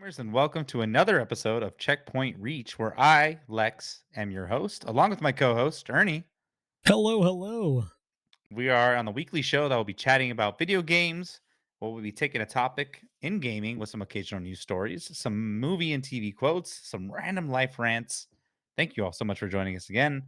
gamers, and welcome to another episode of Checkpoint Reach, where I, Lex, am your host, along with my co host, Ernie. Hello, hello. We are on the weekly show that will be chatting about video games. We'll be taking a topic in gaming with some occasional news stories, some movie and TV quotes, some random life rants. Thank you all so much for joining us again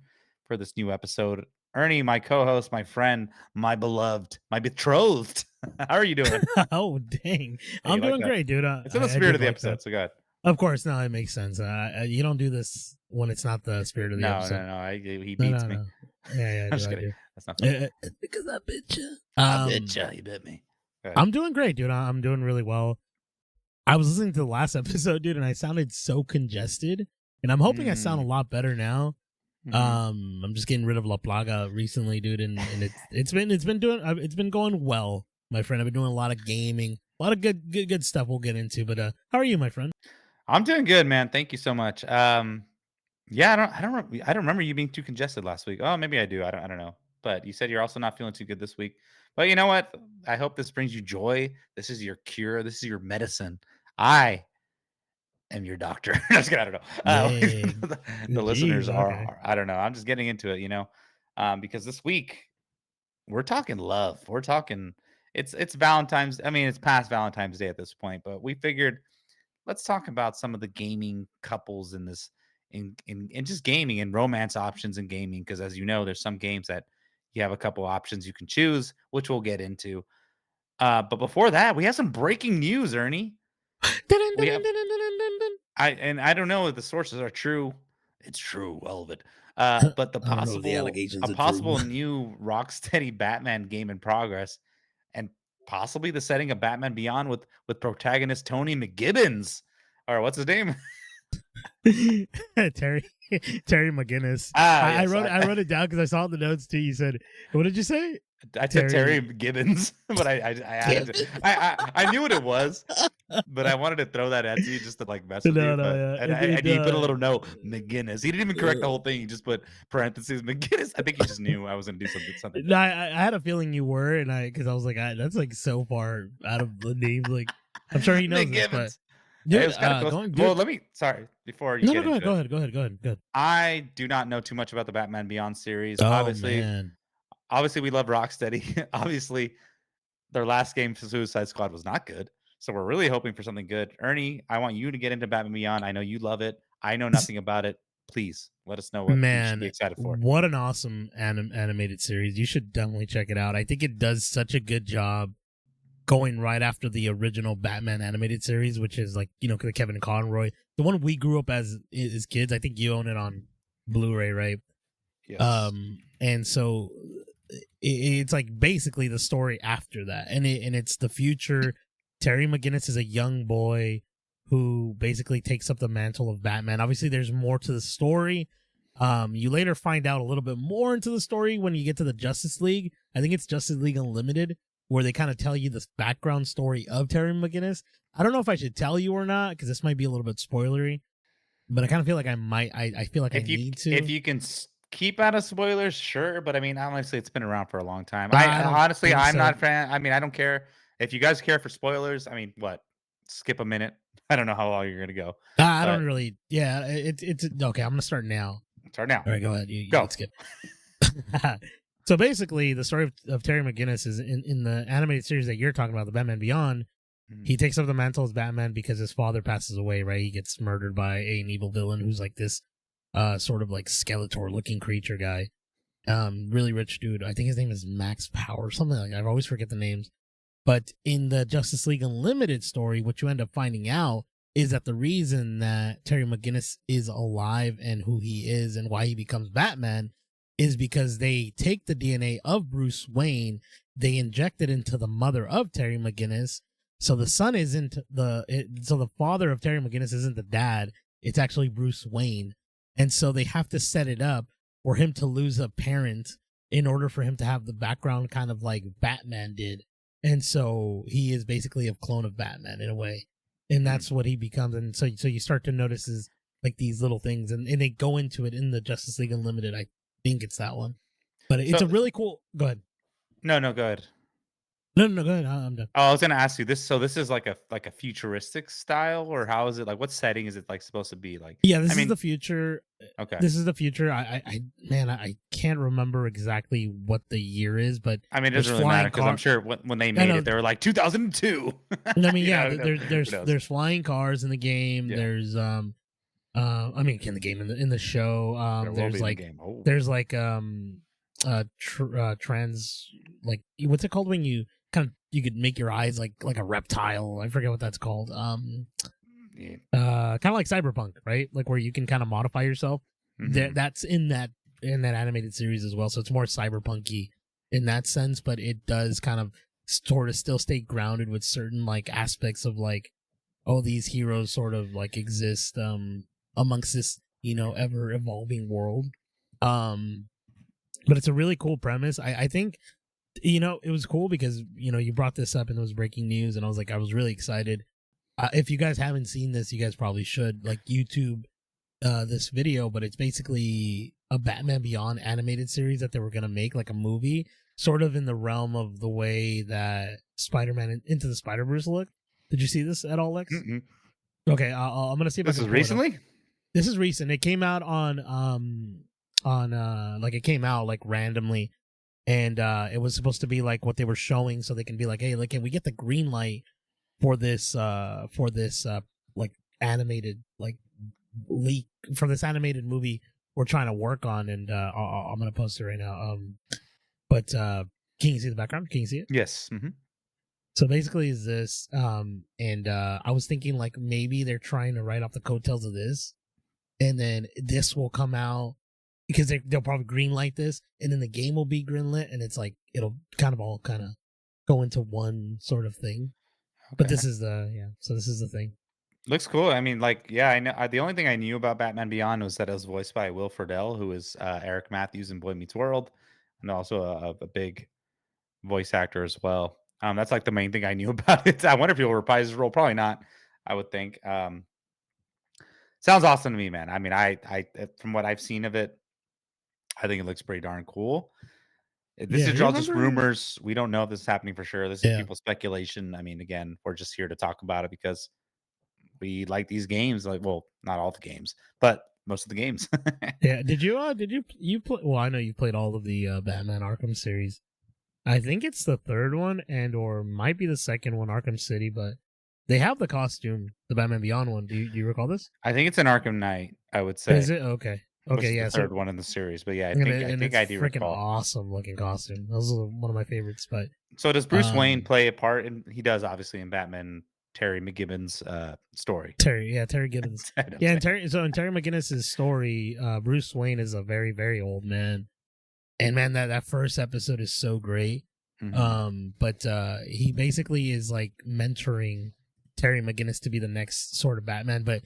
for this new episode. Ernie, my co host, my friend, my beloved, my betrothed. How are you doing? Oh, dang. Hey, I'm you like doing that? great, dude. It's in the I spirit did of the like that. episode, so go ahead. Of course, no, it makes sense. You don't do this when it's not the spirit of the No, episode. no, no. He No, beats no, me. no. Yeah, I I'm do, just I kidding. do. That's not funny. Because I bit you. I bet you, he bit me. Go ahead. I'm doing great, dude. I'm doing really well. I was listening to the last episode, dude, and I sounded so congested. And I'm hoping I sound a lot better now. I'm just getting rid of La Plaga recently, dude, and it's been going well, my friend. I've been doing a lot of gaming, a lot of good stuff we'll get into. But how are you, my friend? I'm doing good, man. Thank you so much. Yeah, I don't remember you being too congested last week. Oh, maybe I do. I don't know. But you said you're also not feeling too good this week. But you know what? I hope this brings you joy. This is your cure. This is your medicine. I am your doctor. Just kidding, I don't know. Yay. The Jeez, listeners okay. I don't know. I'm just getting into it, because this week we're talking love. We're talking it's Valentine's. I mean, it's past Valentine's Day at this point, but we figured let's talk about some of the gaming couples in this in just gaming and romance options in gaming because as you know, there's some games that you have a couple options you can choose, which we'll get into. But before that, we have some breaking news, Ernie. We have I don't know if the sources are true. It's true, all of it. But I don't know if the a allegations are true. possible new Rocksteady Batman game in progress, and possibly the setting of Batman Beyond with protagonist Tony McGibbons, or what's his name? Terry Terry McGinnis. Ah, I yes, I wrote it down because I saw in the notes too. You said, what did you say? I said Terry Terry. Gibbons, but I added I knew what it was, but I wanted to throw that at you just to like mess with you. No, But yeah. and he put a little note McGinnis. He didn't even correct the whole thing. He just put parentheses McGinnis. I think he just knew I was gonna do something No, different. I had a feeling you were, and because I was like, that's like so far out of the name. Like, I'm sure he knows this, but McGibbons. It dude, was kind of close. going, Well, dude. let me. Sorry, before you No, get go ahead, into go it, ahead, go ahead, go ahead, go ahead. I do not know too much about the Batman Beyond series. Oh man, Obviously, we love Rocksteady. Obviously, their last game for Suicide Squad was not good. So we're really hoping for something good. Ernie, I want you to get into Batman Beyond. I know you love it. I know nothing about it. Please let us know what we should be man, excited for. what an awesome animated series! You should definitely check it out. I think it does such a good job going right after the original Batman animated series, which is like the Kevin Conroy, the one we grew up as kids. I think you own it on Blu-ray, right? Yes. And so it's like basically the story after that, and it's the future. Terry McGinnis is a young boy who basically takes up the mantle of Batman. Obviously, there's more to the story. You later find out a little bit more into the story when you get to the Justice League. I think it's Justice League Unlimited, where they kind of tell you the background story of Terry McGinnis. I don't know if I should tell you or not because this might be a little bit spoilery, but I kind of feel like I might. I feel like I need If to. you can keep out of spoilers, sure. But I mean, honestly, it's been around for a long time. I don't Honestly, think I'm so. not a fan. I mean, I don't care if you guys care for spoilers. I mean, what? Skip a minute. I don't know how long you're gonna go, I don't but really. Yeah, it's okay. I'm gonna start now. start now. All right, go ahead. You Go. can skip. So basically, the story of Terry McGinnis is in the animated series that you're talking about, the Batman Beyond. Mhm. He takes up the mantle as Batman because his father passes away. Right, he gets murdered by an evil villain who's like this, sort of like Skeletor looking creature guy. Really rich dude. I think his name is Max Power, something like that. I always forget the names. But in the Justice League Unlimited story, what you end up finding out is that the reason that Terry McGinnis is alive and who he is and why he becomes Batman is because they take the DNA of Bruce Wayne, they inject it into the mother of Terry McGinnis. So the son isn't so the father of Terry McGinnis isn't the dad. It's actually Bruce Wayne. And so they have to set it up for him to lose a parent in order for him to have the background kind of like Batman did. And so he is basically a clone of Batman in a way. And Mm. that's what he becomes. And so you start to notice is like these little things, and they go into it in the Justice League Unlimited. I think it's that one. But it's So a really cool. Go ahead. no, no, go ahead. No, no, no, go ahead. I'm done. Oh, I was gonna ask you this. So this is like a futuristic style, or how is it? Like, what setting is it like supposed to be? Like, Yeah, I this is mean, the future. okay. This is the future. Man, I can't remember exactly what the year is, but I mean, it there's doesn't really matter flying because I'm car. sure when they I made it, know. they were like 2002. I mean, You yeah, know, who knows? there's flying cars in the game. Yeah, There's I mean, in the game in the show, there will be in the game. Oh, there's like trans, like what's it called when you kind of you could make your eyes like a reptile. I forget what that's called. yeah. Kind of like Cyberpunk, right? Like where you can kind of modify yourself. Hmm. That's in that animated series as well. So it's more cyberpunky in that sense, but it does kind of sort of still stay grounded with certain like aspects of like, oh, these heroes sort of like exist amongst this, you know, ever evolving world. Um but it's a really cool premise. I think, you know, it was cool because, you know, you brought this up and it was breaking news and I was like, I was really excited. If you guys haven't seen this, you guys probably should like YouTube this video, but it's basically a Batman Beyond animated series that they were gonna make like a movie, sort of in the realm of the way that Spider-Man Into the Spider-Verse looked. Did you see this at all, Lex? Mm-mm. Okay, I'm gonna see if I This can is pull it up. recently. This is recent. It came out on like it came out like randomly, and it was supposed to be like what they were showing, so they can be like, hey, like, can we get the green light for this like animated like leak for this animated movie we're trying to work on, and I'm gonna post it right now. But can you see the background? Can you see it? Yes. So basically, is this and I was thinking like maybe they're trying to write off the coattails of this, and then this will come out because they'll probably greenlight this, and then the game will be greenlit, and it's like it'll kind of all kind of go into one sort of thing. But Okay. this is the yeah. So this is the thing. Looks cool. I mean, like, yeah, I know. The only thing I knew about Batman Beyond was that it was voiced by Will Friedle, who is Eric Matthews in Boy Meets World, and also a big voice actor as well. That's like the main thing I knew about it. I wonder if he'll reprise his role. Probably not. I would think. Sounds awesome to me, man. I mean, from what I've seen of it, I think it looks pretty darn cool. This Yeah, is you all just remember? rumors. We don't know if this is happening for sure. This is Yeah, people's speculation. I mean, again, we're just here to talk about it because we like these games. Like, well, not all the games, but most of the games. yeah. Did you play? Well, I know you played all of the Batman Arkham series. I think it's the third one, and or might be the second one, Arkham City. But they have the costume, the Batman Beyond one. Do you recall this? I think it's an Arkham Knight. I would Is say, it okay? which Okay, is the yeah. So third one in the series. But yeah, I and think it's I do freaking recall. awesome looking costume. That was one of my favorites. But So does Bruce Wayne um, play a part? And he does, obviously, in Batman Terry McGibbon's story. Terry Gibbons. I don't Yeah, say. in Terry McGinnis's story, Bruce Wayne is a very old man, and man, that first episode is so great. Hmm. But he basically is like mentoring Terry McGinnis to be the next sort of Batman, but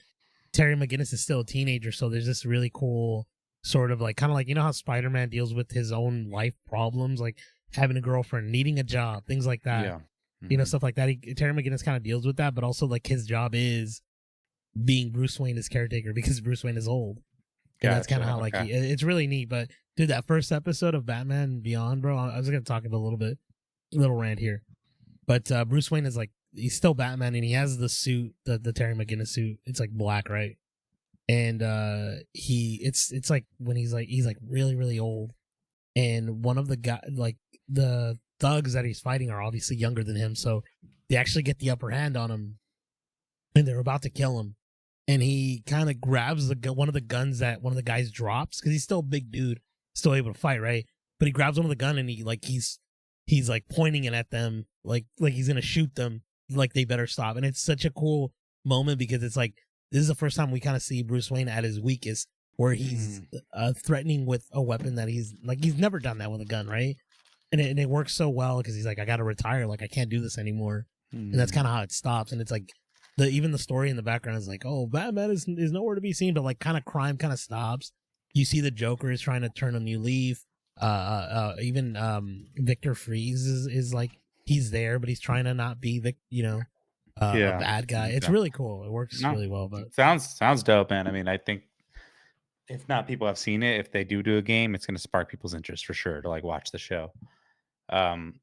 Terry McGinnis is still a teenager, so there's this really cool sort of like kind of like, you know how Spider-Man deals with his own life problems, like having a girlfriend, needing a job, things like that. Yeah. You know, Hmm. stuff like that. Terry McGinnis kind of deals with that, but also like his job is being Bruce Wayne as caretaker because Bruce Wayne is old, and that's kind of Gotcha. how like Okay. it's really neat. But dude, that first episode of Batman Beyond, bro, I was gonna talk about a little bit, little rant here, but Bruce Wayne is like he's still Batman, and he has the suit, the Terry McGinnis suit. It's like black, right? And it's like when he's like really old, and one of the guy like the thugs that he's fighting are obviously younger than him, so they actually get the upper hand on him, and they're about to kill him, and he kind of grabs one of the guns that one of the guys drops because he's still a big dude, still able to fight, right? But he grabs one of the gun and he's like pointing it at them, like he's gonna shoot them, like they better stop. And it's such a cool moment because it's like this is the first time we kind of see Bruce Wayne at his weakest, where he's Mm. threatening with a weapon that he's never done that with a gun, right? And it works so well because he's like, I got to retire, like I can't do this anymore, and that's Mm. kind of how it stops. And it's like even the story in the background is like, oh, Batman is nowhere to be seen, but like kind of crime kind of stops. You see the Joker is trying to turn a new leaf. Even Victor Freeze is like he's there, but he's trying to not be a Yeah. bad guy. It's Okay. really cool. It works No, really well. But sounds dope, man. I mean, I think if not people have seen it, if they do a game, it's going to spark people's interest for sure to like watch the show. Um,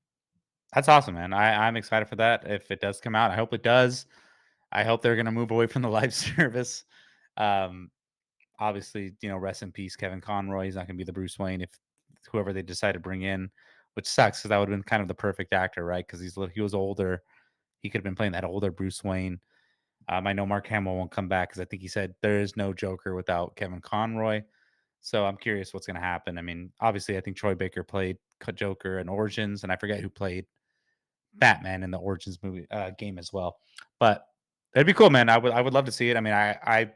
That's awesome, man. I'm excited for that. If it does come out, I hope it does. I hope they're gonna move away from the live service. Um, Obviously, rest in peace, Kevin Conroy. He's not gonna be the Bruce Wayne if whoever they decide to bring in, which sucks because that would have been kind of the perfect actor, right? Because he was older. He could have been playing that older Bruce Wayne. I know Mark Hamill won't come back because I think he said there is no Joker without Kevin Conroy. So I'm curious what's going to happen. I mean, obviously, I think Troy Baker played Joker in Origins, and I forget who played Batman in the Origins movie game as well. But it'd be cool, man. I would love to see it. I mean,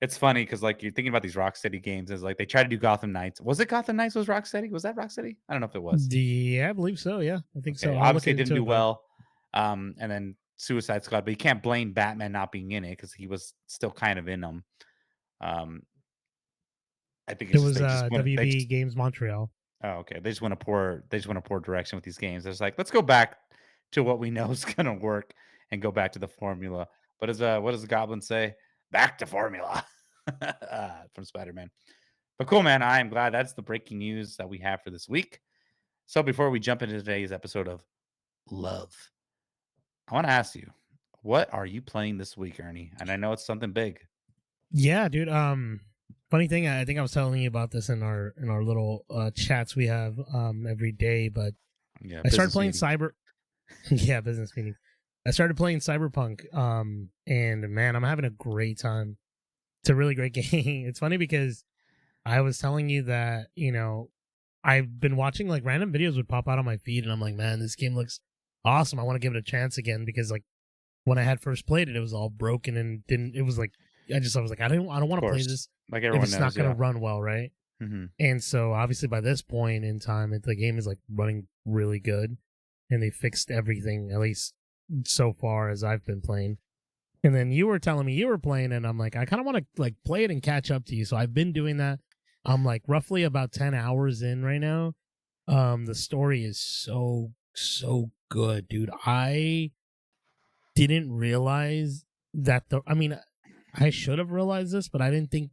it's funny because like you're thinking about these Rocksteady games is like they try to do Gotham Knights. Was it Gotham Knights? Was Rocksteady? Was that Rocksteady? I don't know if it was. Yeah, I believe so. Yeah, I think so. Okay, I'll look obviously it didn't into do it, but well. And then Suicide Squad, but you can't blame Batman not being in it because he was still kind of in them. Um, I think it it's just was they just want they WB just Games Montreal. oh, okay. They just want a poor direction with these games. It's like, let's go back to what we know is gonna work and go back to the formula. But as what does the goblin say? Back to formula from Spider-Man. But cool, man. I am glad that's the breaking news that we have for this week. So before we jump into today's episode of Love, I want to ask you, what are you playing this week, Ernie? And I know it's something big. Yeah, dude. Funny thing, I think I was telling you about this in our little chats we have every day, but Yeah, I started business playing meeting. Cyber. Yeah, business meeting. I started playing Cyberpunk, and man, I'm having a great time. It's a really great game. It's funny because I was telling you that I've been watching like random videos would pop out on my feed, and I'm like, man, this game looks awesome. I want to give it a chance again because like when I had first played it, it was all broken and didn't. It was like I was like, I don't Of want to play course. this Like if everyone it's not knows, gonna yeah. run well, right? Hmm. And so obviously by this point in time, the game is like running really good, and they fixed everything at least so far as I've been playing. And then you were telling me you were playing, and I'm like, I kind of want to like play it and catch up to you. So I've been doing that. I'm like roughly about 10 hours in right now. The story is so good, dude. I didn't realize that the. I mean, I should have realized this, but I didn't think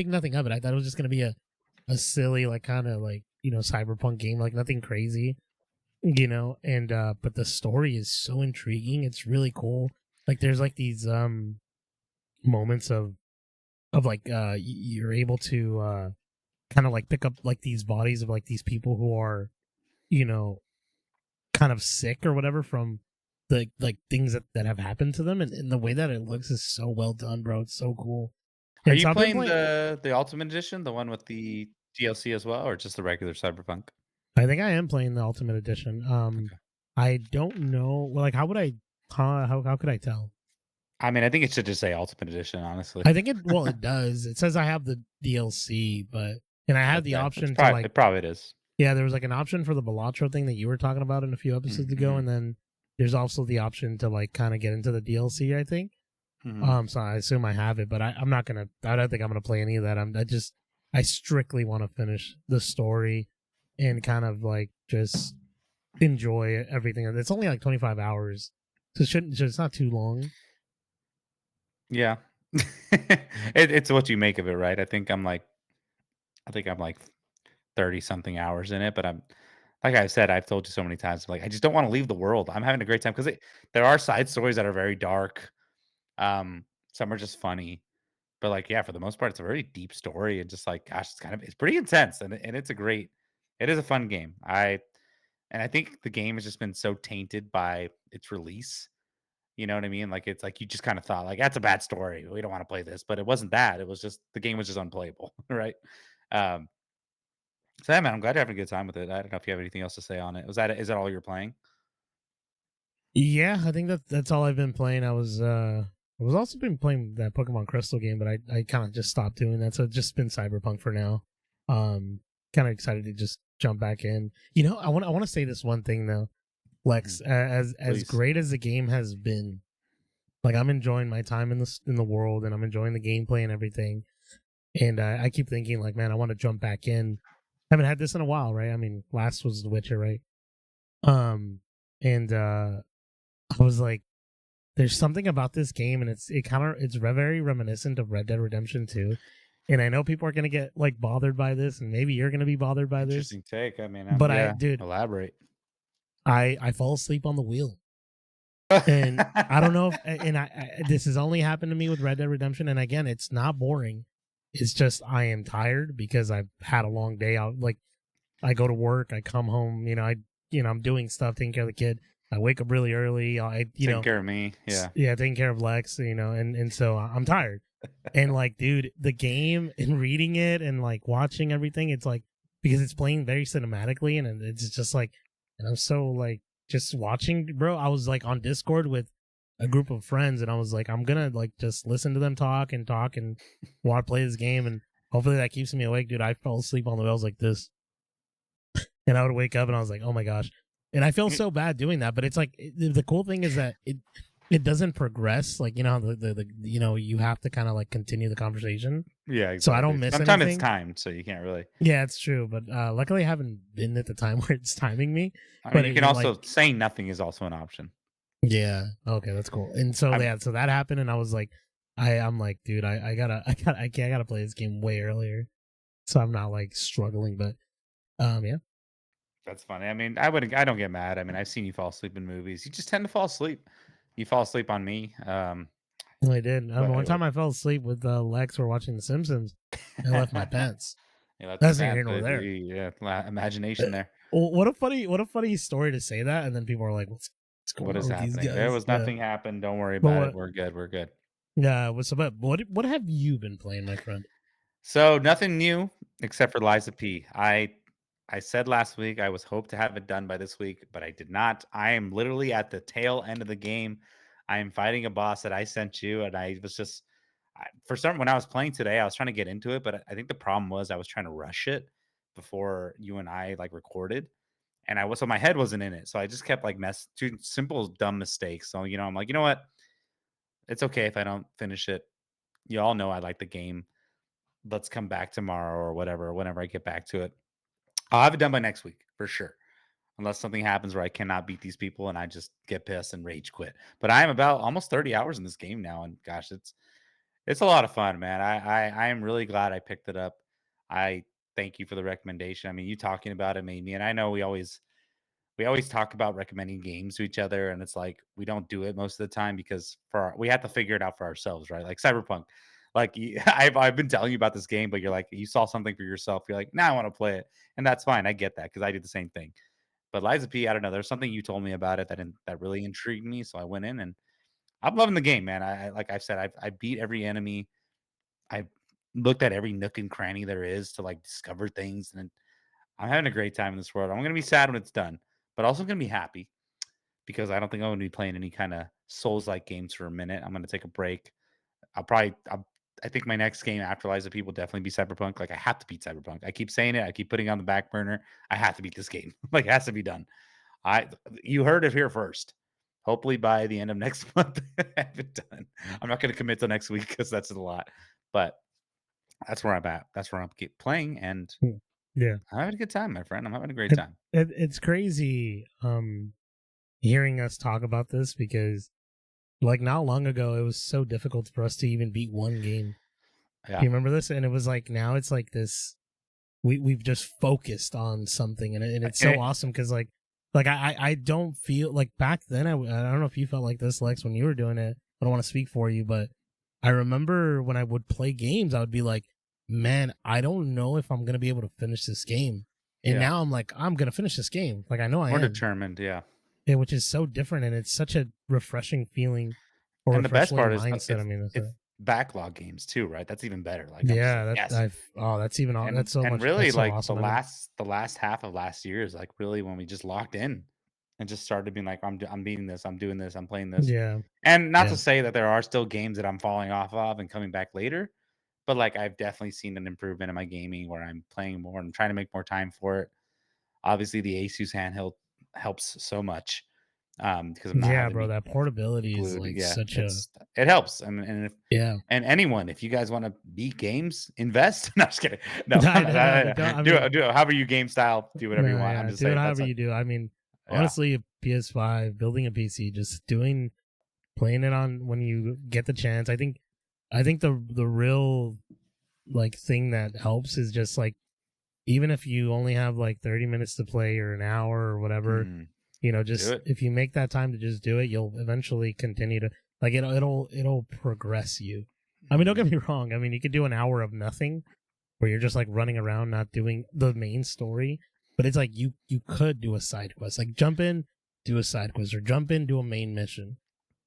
nothing of it. I thought it was just gonna be a silly like kind of like cyberpunk game, like nothing crazy, and but the story is so intriguing. It's really cool. Like there's like these moments of like you're able to kind of like pick up like these bodies of like these people who are you know kind of sick or whatever from the like things that have happened to them, and the way that it looks is so well done, bro. It's so cool. Are And you so I've been playing playing. the Ultimate Edition, the one with the DLC as well, or just the regular Cyberpunk? I think I am playing the Ultimate Edition. Okay. I don't know. Well, like, how would I? How could I tell? I mean, I think it should just say Ultimate Edition, honestly. I think it. Well, it does. It says I have the DLC, but and I had the Okay. option to like. It probably is. Yeah, there was like an option for the Balatro thing that you were talking about in a few episodes ago, Mm-hmm. and then there's also the option to like kind of get into the DLC. I think. Hmm. So I assume I have it, but I'm not gonna. I don't think I'm gonna play any of that. I strictly want to finish the story and kind of like just enjoy everything. It's only like 25 hours, so it's not too long. Yeah. It's what you make of it, right? I think I'm like 30 something hours in it, but I'm like I said, I've told you so many times, like I just don't want to leave the world. I'm having a great time because there are side stories that are very dark. Um, some are just funny. But, like, yeah, for the most part, it's a very deep story and just, like, gosh, it's pretty intense, and it's a great it is a fun game. I think the game has just been so tainted by its release, you know what I mean? Like, it's like you just kinda thought, like, "That's a bad story. We don't wanna play this," but it wasn't that, it was just the game was just unplayable, right? Um, so, yeah, man, I'm glad you're having a good time with it. I don't know if you have anything else to say on it. Was that is that all you're playing? Yeah, I think that's all I've been playing. I was also been playing that Pokemon Crystal game, but I kind of just stopped doing that. So it's just been Cyberpunk for now. Um, Kind of excited to just jump back in. I want to say this one thing though, Mhm. Lex. As Please. great as the game has been, like I'm enjoying my time in the world, and I'm enjoying the gameplay and everything. And I keep thinking like, man, I want to jump back in. Haven't had this in a while, right? I mean, last was The Witcher, right? Um, and I was like, there's something about this game, and it's very reminiscent of Red Dead Redemption 2. And I know people are gonna get like bothered by this, and maybe you're gonna be bothered by this. Interesting take. I mean, But yeah, dude, elaborate. I fall asleep on the wheel. And I don't know if, and this has only happened to me with Red Dead Redemption. And again, it's not boring. It's just I am tired because I've had a long day out. Like I go to work, I come home, I'm doing stuff, taking care of the kid. I wake up really early. Taking care of me. Yeah. Yeah, taking care of Lex, and so I'm tired. And like, dude, the game and reading it and like watching everything, it's like because it's playing very cinematically and it's just like, and I'm so like just watching, bro. I was like on Discord with a group of friends, and I was like, I'm gonna like just listen to them talk and while I play this game, and hopefully that keeps me awake, dude. I fell asleep on the wheels like this, and I would wake up and I was like, oh my gosh, and I feel so bad doing that, but it's like the cool thing is that it doesn't progress, like the you have to kind of like continue the conversation, Yeah, so I exactly. don't miss Sometimes it's anything. timed, so you can't really. Yeah, it's true, but luckily I haven't been at the time where it's timing me. I mean, But you can like, also saying nothing is also an option. yeah, okay, that's cool. And so I'm yeah, so that happened, and I was like, I'm like, dude, I gotta play this game way earlier, so I'm not like struggling. But yeah, That's funny. I mean, I don't get mad. I mean, I've seen you fall asleep in movies. You just tend to fall asleep. You fall asleep on me. I did. One But time I fell asleep with Lex. We're watching The Simpsons. And I left my pants. yeah, that's your That's neither here pants. nor there. Yeah, imagination Uh, there. what a funny story to say that, and then people are like, what's What going is on with these happening? There guys? was Yeah, nothing happened. Don't worry but about it. We're good. We're good. what's about what have you been playing, my friend? So nothing new except for Liza P. I said last week I was hoped to have it done by this week, but I did not. I am literally at the tail end of the game. I am fighting a boss that I sent you, and I was just for some when I was playing today, I was trying to get into it, but I think the problem was I was trying to rush it before you and I like recorded, and I was so my head wasn't in it, so I just kept like doing simple dumb mistakes. So I'm like, you know what? It's okay if I don't finish it. You all know I like the game. Let's come back tomorrow or whatever, whenever I get back to it. I'll have it done by next week for sure. Unless something happens where I cannot beat these people and I just get pissed and rage quit. But I am about almost 30 hours in this game now, and gosh, it's a lot of fun, man. I am really glad I picked it up. I thank you for the recommendation. I mean, you talking about it made me, and I know we always talk about recommending games to each other, and it's like we don't do it most of the time because we have to figure it out for ourselves, right? Like Cyberpunk, like I've been telling you about this game, but you're like you saw something for yourself. You're like, now I want to play it, and that's fine. I get that because I did the same thing. But Liza P, I don't know. There's something you told me about it that really intrigued me, so I went in and I'm loving the game, man. I like I've said, I beat every enemy. I looked at every nook and cranny there is to like discover things, and I'm having a great time in this world. I'm gonna be sad when it's done, but also gonna be happy because I don't think I'm going to be playing any kind of Souls like games for a minute. I'm going to take a break. I think my next game after Lies of P will definitely be Cyberpunk. Like I have to beat Cyberpunk. I keep saying it. I keep putting it on the back burner. I have to beat this game. Like it has to be done. I You heard it here first. Hopefully by the end of next month, I have it done. I'm not going to commit to next week because that's a lot, but that's where I'm at. That's where I'm keep playing, and Hmm. Yeah, I'm having a good time, my friend. I'm having a great time. it's crazy hearing us talk about this because like not long ago it was so difficult for us to even beat one game. Do Yeah. you remember this? And it was like now it's like this we've just focused on something, and it's so And awesome because I don't feel like back then I don't know if you felt like this, Lex, when you were doing it. I don't want to speak for you, but I remember when I would play games I would be like, man, I don't know if I'm gonna be able to finish this game. And yeah, now I'm like, I'm gonna finish this game, like I know I more am. determined. Yeah. Yeah, which is so different, and it's such a refreshing feeling or And the best refreshing part is mindset. I mean, it's backlog games too, right? That's even better. Like I'm just like, yeah, yes. I've that's even And that's so and much really that's so like awesome. I mean, the last half of last year is like really when we just locked in and just started being like, I'm beating this, I'm doing this, I'm playing this. yeah, And not yeah. to say that there are still games that I'm falling off of and coming back later, but like I've definitely seen an improvement in my gaming where I'm playing more and trying to make more time for it. Obviously the Asus handheld helps so much because I'm not Yeah, having to bro, be that portability is glued. like Yeah, such a it helps. And if yeah. and anyone, if you guys want to beat games, invest. No, just kidding. No, I don't know. Don't, I do mean, it. Do it. However you game style, do whatever you no, want. I'm yeah, just do it saying however you do. I mean, yeah, honestly, a PS5, building a PC, just doing playing it on when you get the chance. I think the real like thing that helps is just like even if you only have like 30 minutes to play or an hour or whatever, mm, Do just it. if you make that time to just do it, you'll eventually continue to like it'll progress you. I mean, don't Mhm. get me wrong. I mean, you could do an hour of nothing where you're just like running around not doing the main story, but it's like you could do a side quest, like jump in, do a side quest, or jump in, do a main mission.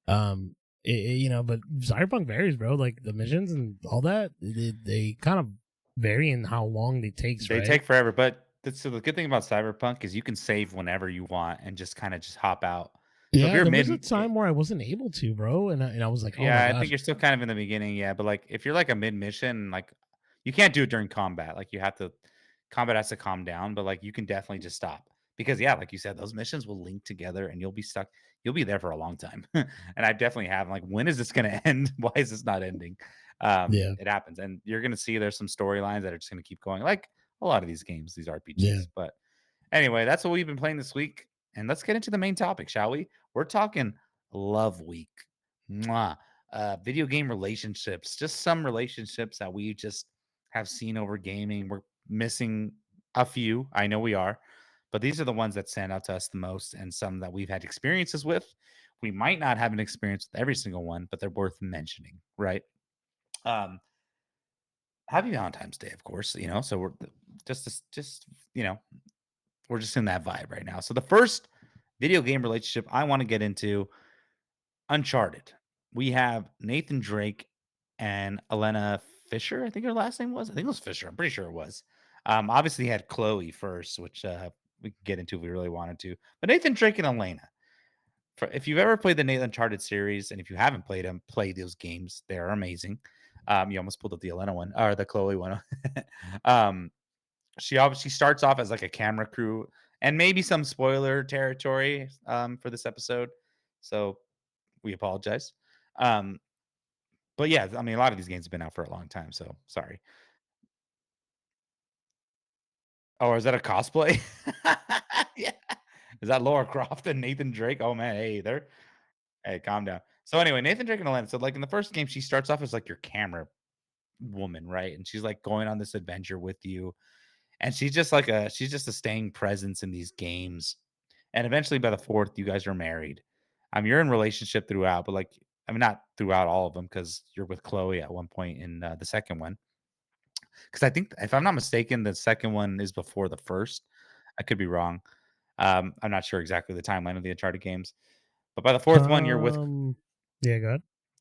But Cyberpunk varies, bro. Like the missions and all that, they kind of vary in how long it takes, They right? take forever, but so the good thing about Cyberpunk is you can save whenever you want and just kind of just hop out. So if Yeah, you're there was mid, a time where I wasn't able to, bro, and I was like, oh my yeah, I think gosh, you're still kind of in the beginning, yeah, but, like, if you're, like, a mid-mission, like, you can't do it during combat, like, you have to combat has to calm down, but, like, you can definitely just stop. Because, yeah, like you said, those missions will link together and you'll be stuck you'll be there for a long time. And I definitely have, like, when is this gonna end? Why is this not ending? yeah, It happens, and you're gonna see there's some storylines that are just gonna keep going, like a lot of these games, these yeah. RPGs, but anyway, that's what we've been playing this week. And let's get into the main topic, shall we? We're talking Love Week. Mwah. Video game relationships, just some relationships that we just have seen over gaming. We're missing a few. I know we are, but these are the ones that stand out to us the most and some that we've had experiences with. We might not have an experience with every single one, but they're worth mentioning, right? Um, Happy Valentine's Day, of course, so we're just, we're just in that vibe right now. So the first video game relationship I want to get into, Uncharted. We have Nathan Drake and Elena Fisher. I think her last name was. I think it was Fisher. I'm pretty sure it was. Obviously he had Chloe first, which we could get into if we really wanted to. But Nathan Drake and Elena. If you've ever played the Nathan Uncharted series, and if you haven't played them, play those games. They're amazing. You almost pulled up the Elena one or the Chloe one. um, she obviously starts off as like a camera crew, and maybe some spoiler territory for this episode, so we apologize. Um, but yeah, I mean, a lot of these games have been out for a long time, so sorry. Oh, is that a cosplay? Yeah, is that Laura Croft and Nathan Drake? Oh man, hey, calm down. So anyway, Nathan Drake and Elena. So like in the first game, she starts off as like your camera woman, right? And she's like going on this adventure with you, and she's just a staying presence in these games. And eventually by the fourth, you guys are married. You're in relationship throughout, but like, I mean, not throughout all of them because you're with Chloe at one point in the second one. Because I think, if I'm not mistaken, the second one is before the first. I could be wrong. I'm not sure exactly the timeline of the Uncharted games, but by the fourth one, you're with. Um, yeah, go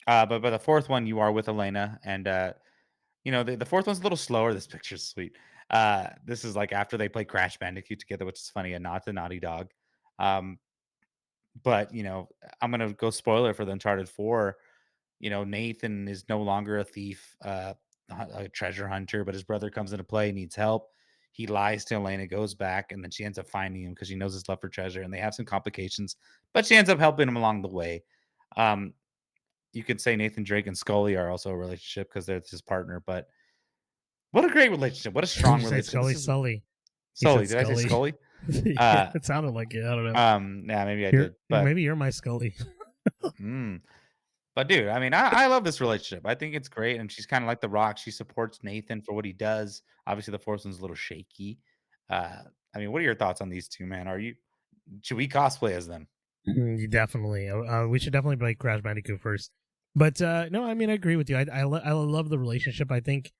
ahead. But by the fourth one, you are with Elena, and the fourth one's a little slower. This picture's sweet. This is like after they play Crash Bandicoot together, which is funny, and not the Naughty Dog. Um, But, I'm gonna go spoiler for the Uncharted 4. Nathan is no longer a thief, a treasure hunter, but his brother comes into play, needs help. He lies to Elena, goes back, and then she ends up finding him because she knows his love for treasure, and they have some complications, but she ends up helping him along the way. Um, you could say Nathan Drake and Scully are also a relationship because they're his partner, but what a great relationship. What a Did strong you say relationship. This Scully? is Sully. He said Sully. Did I say Scully. Scully? Yeah, Uh, it sounded like it. I don't know. yeah, maybe I did, but Maybe you're my Scully. mm, But dude, I mean, I love this relationship. I think it's great, and she's kind of like the Rock. She supports Nathan for what he does. Obviously, the fourth one's a little shaky. Uh, I mean, what are your thoughts on these two, man? Should we cosplay as them? Definitely. We should definitely play Crash Bandicoot first. But no, I mean, I agree with you. I love the relationship. I think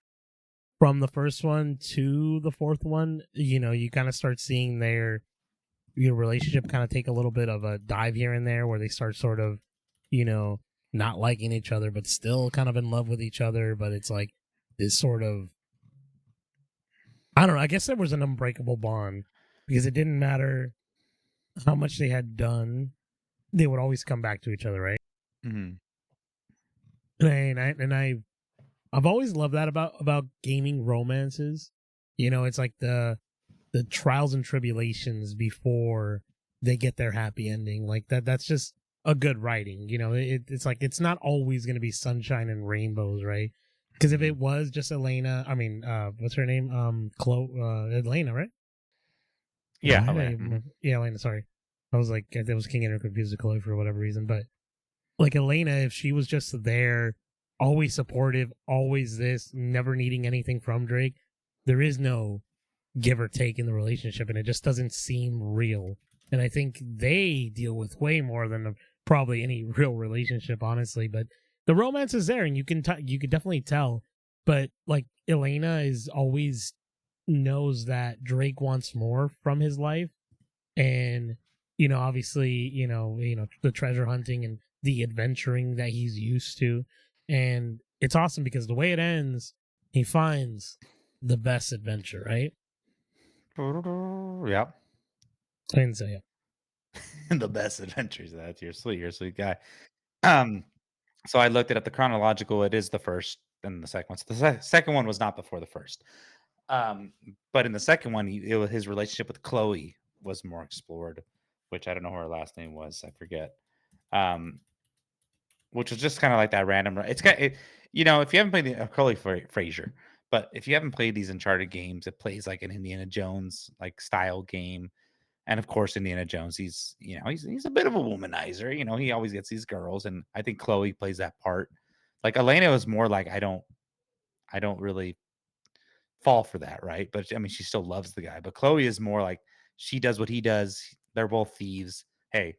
from the first one to the fourth one, you kind of start seeing your relationship kind of take a little bit of a dive here and there where they start sort of, you know, not liking each other, but still kind of in love with each other. But it's like this sort of, I don't know. I guess there was an unbreakable bond because it didn't matter how much they had done, they would always come back to each other, right? Hmm. I've always loved that about gaming romances. It's like the trials and tribulations before they get their happy ending. Like that's just a good writing. It's like it's not always going to be sunshine and rainbows, right? Because if it Hmm. was just Elena, I mean, what's her name? Chloe, Elena, right? Yeah, Why did Elena. Hmm. yeah, Elena. Sorry, I was like, I was getting her confused with Chloe for whatever reason. But like Elena, if she was just there, always supportive, always this, never needing anything from Drake, there is no give or take in the relationship, and it just doesn't seem real. and I think they deal with way more than probably any real relationship, honestly. But the romance is there, and you can definitely tell. But like Elena is always knows that Drake wants more from his life, and obviously, the treasure hunting and the adventuring that he's used to, and it's awesome because the way it ends, he finds the best adventure, right? Yep. And so yeah. The best adventures. That's you're a sweet guy. Um, so I looked it up. The chronological, it is the first and the second one. So the second one was not before the first. Um, but in the second one, his relationship with Chloe was more explored, which I don't know who her last name was. I forget. Um, which was just kind of like that random. It's got it, if you haven't played the Chloe Frazier, but if you haven't played these Uncharted games, it plays like an Indiana Jones like style game. And of course, Indiana Jones, he's a bit of a womanizer. He always gets these girls, and I think Chloe plays that part. Like Elena was more like I don't really fall for that, right? But I mean, she still loves the guy. But Chloe is more like she does what he does. They're both thieves. Hey,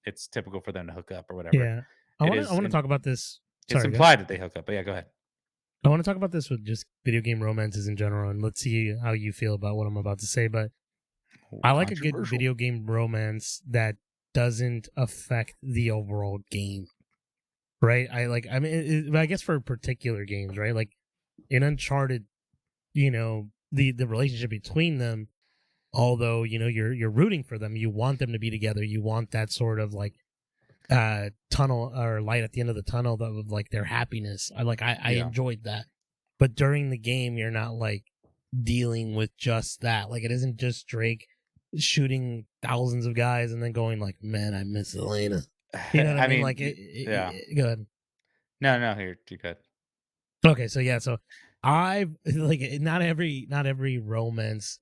it's typical for them to hook up or whatever. Yeah. It I is. want to talk about this. It's Sorry, go ahead. implied that they hook up. But yeah, go ahead. I want to talk about this with just video game romances in general, and let's see how you feel about what I'm about to say. But Oh, I like a good controversial. video game romance that doesn't affect the overall game, right? I mean, I guess for particular games, right? Like in Uncharted, the relationship between them, although you're rooting for them, you want them to be together, you want that sort of like tunnel or light at the end of the tunnel that would like their happiness. I Yeah. enjoyed that. But during the game you're not like dealing with just that. Like it isn't just Drake shooting thousands of guys and then going like, man, I miss Elena. You know what I I mean? mean, Like yeah. go ahead. No, no, here, you good. Okay, so yeah, so I like not every romance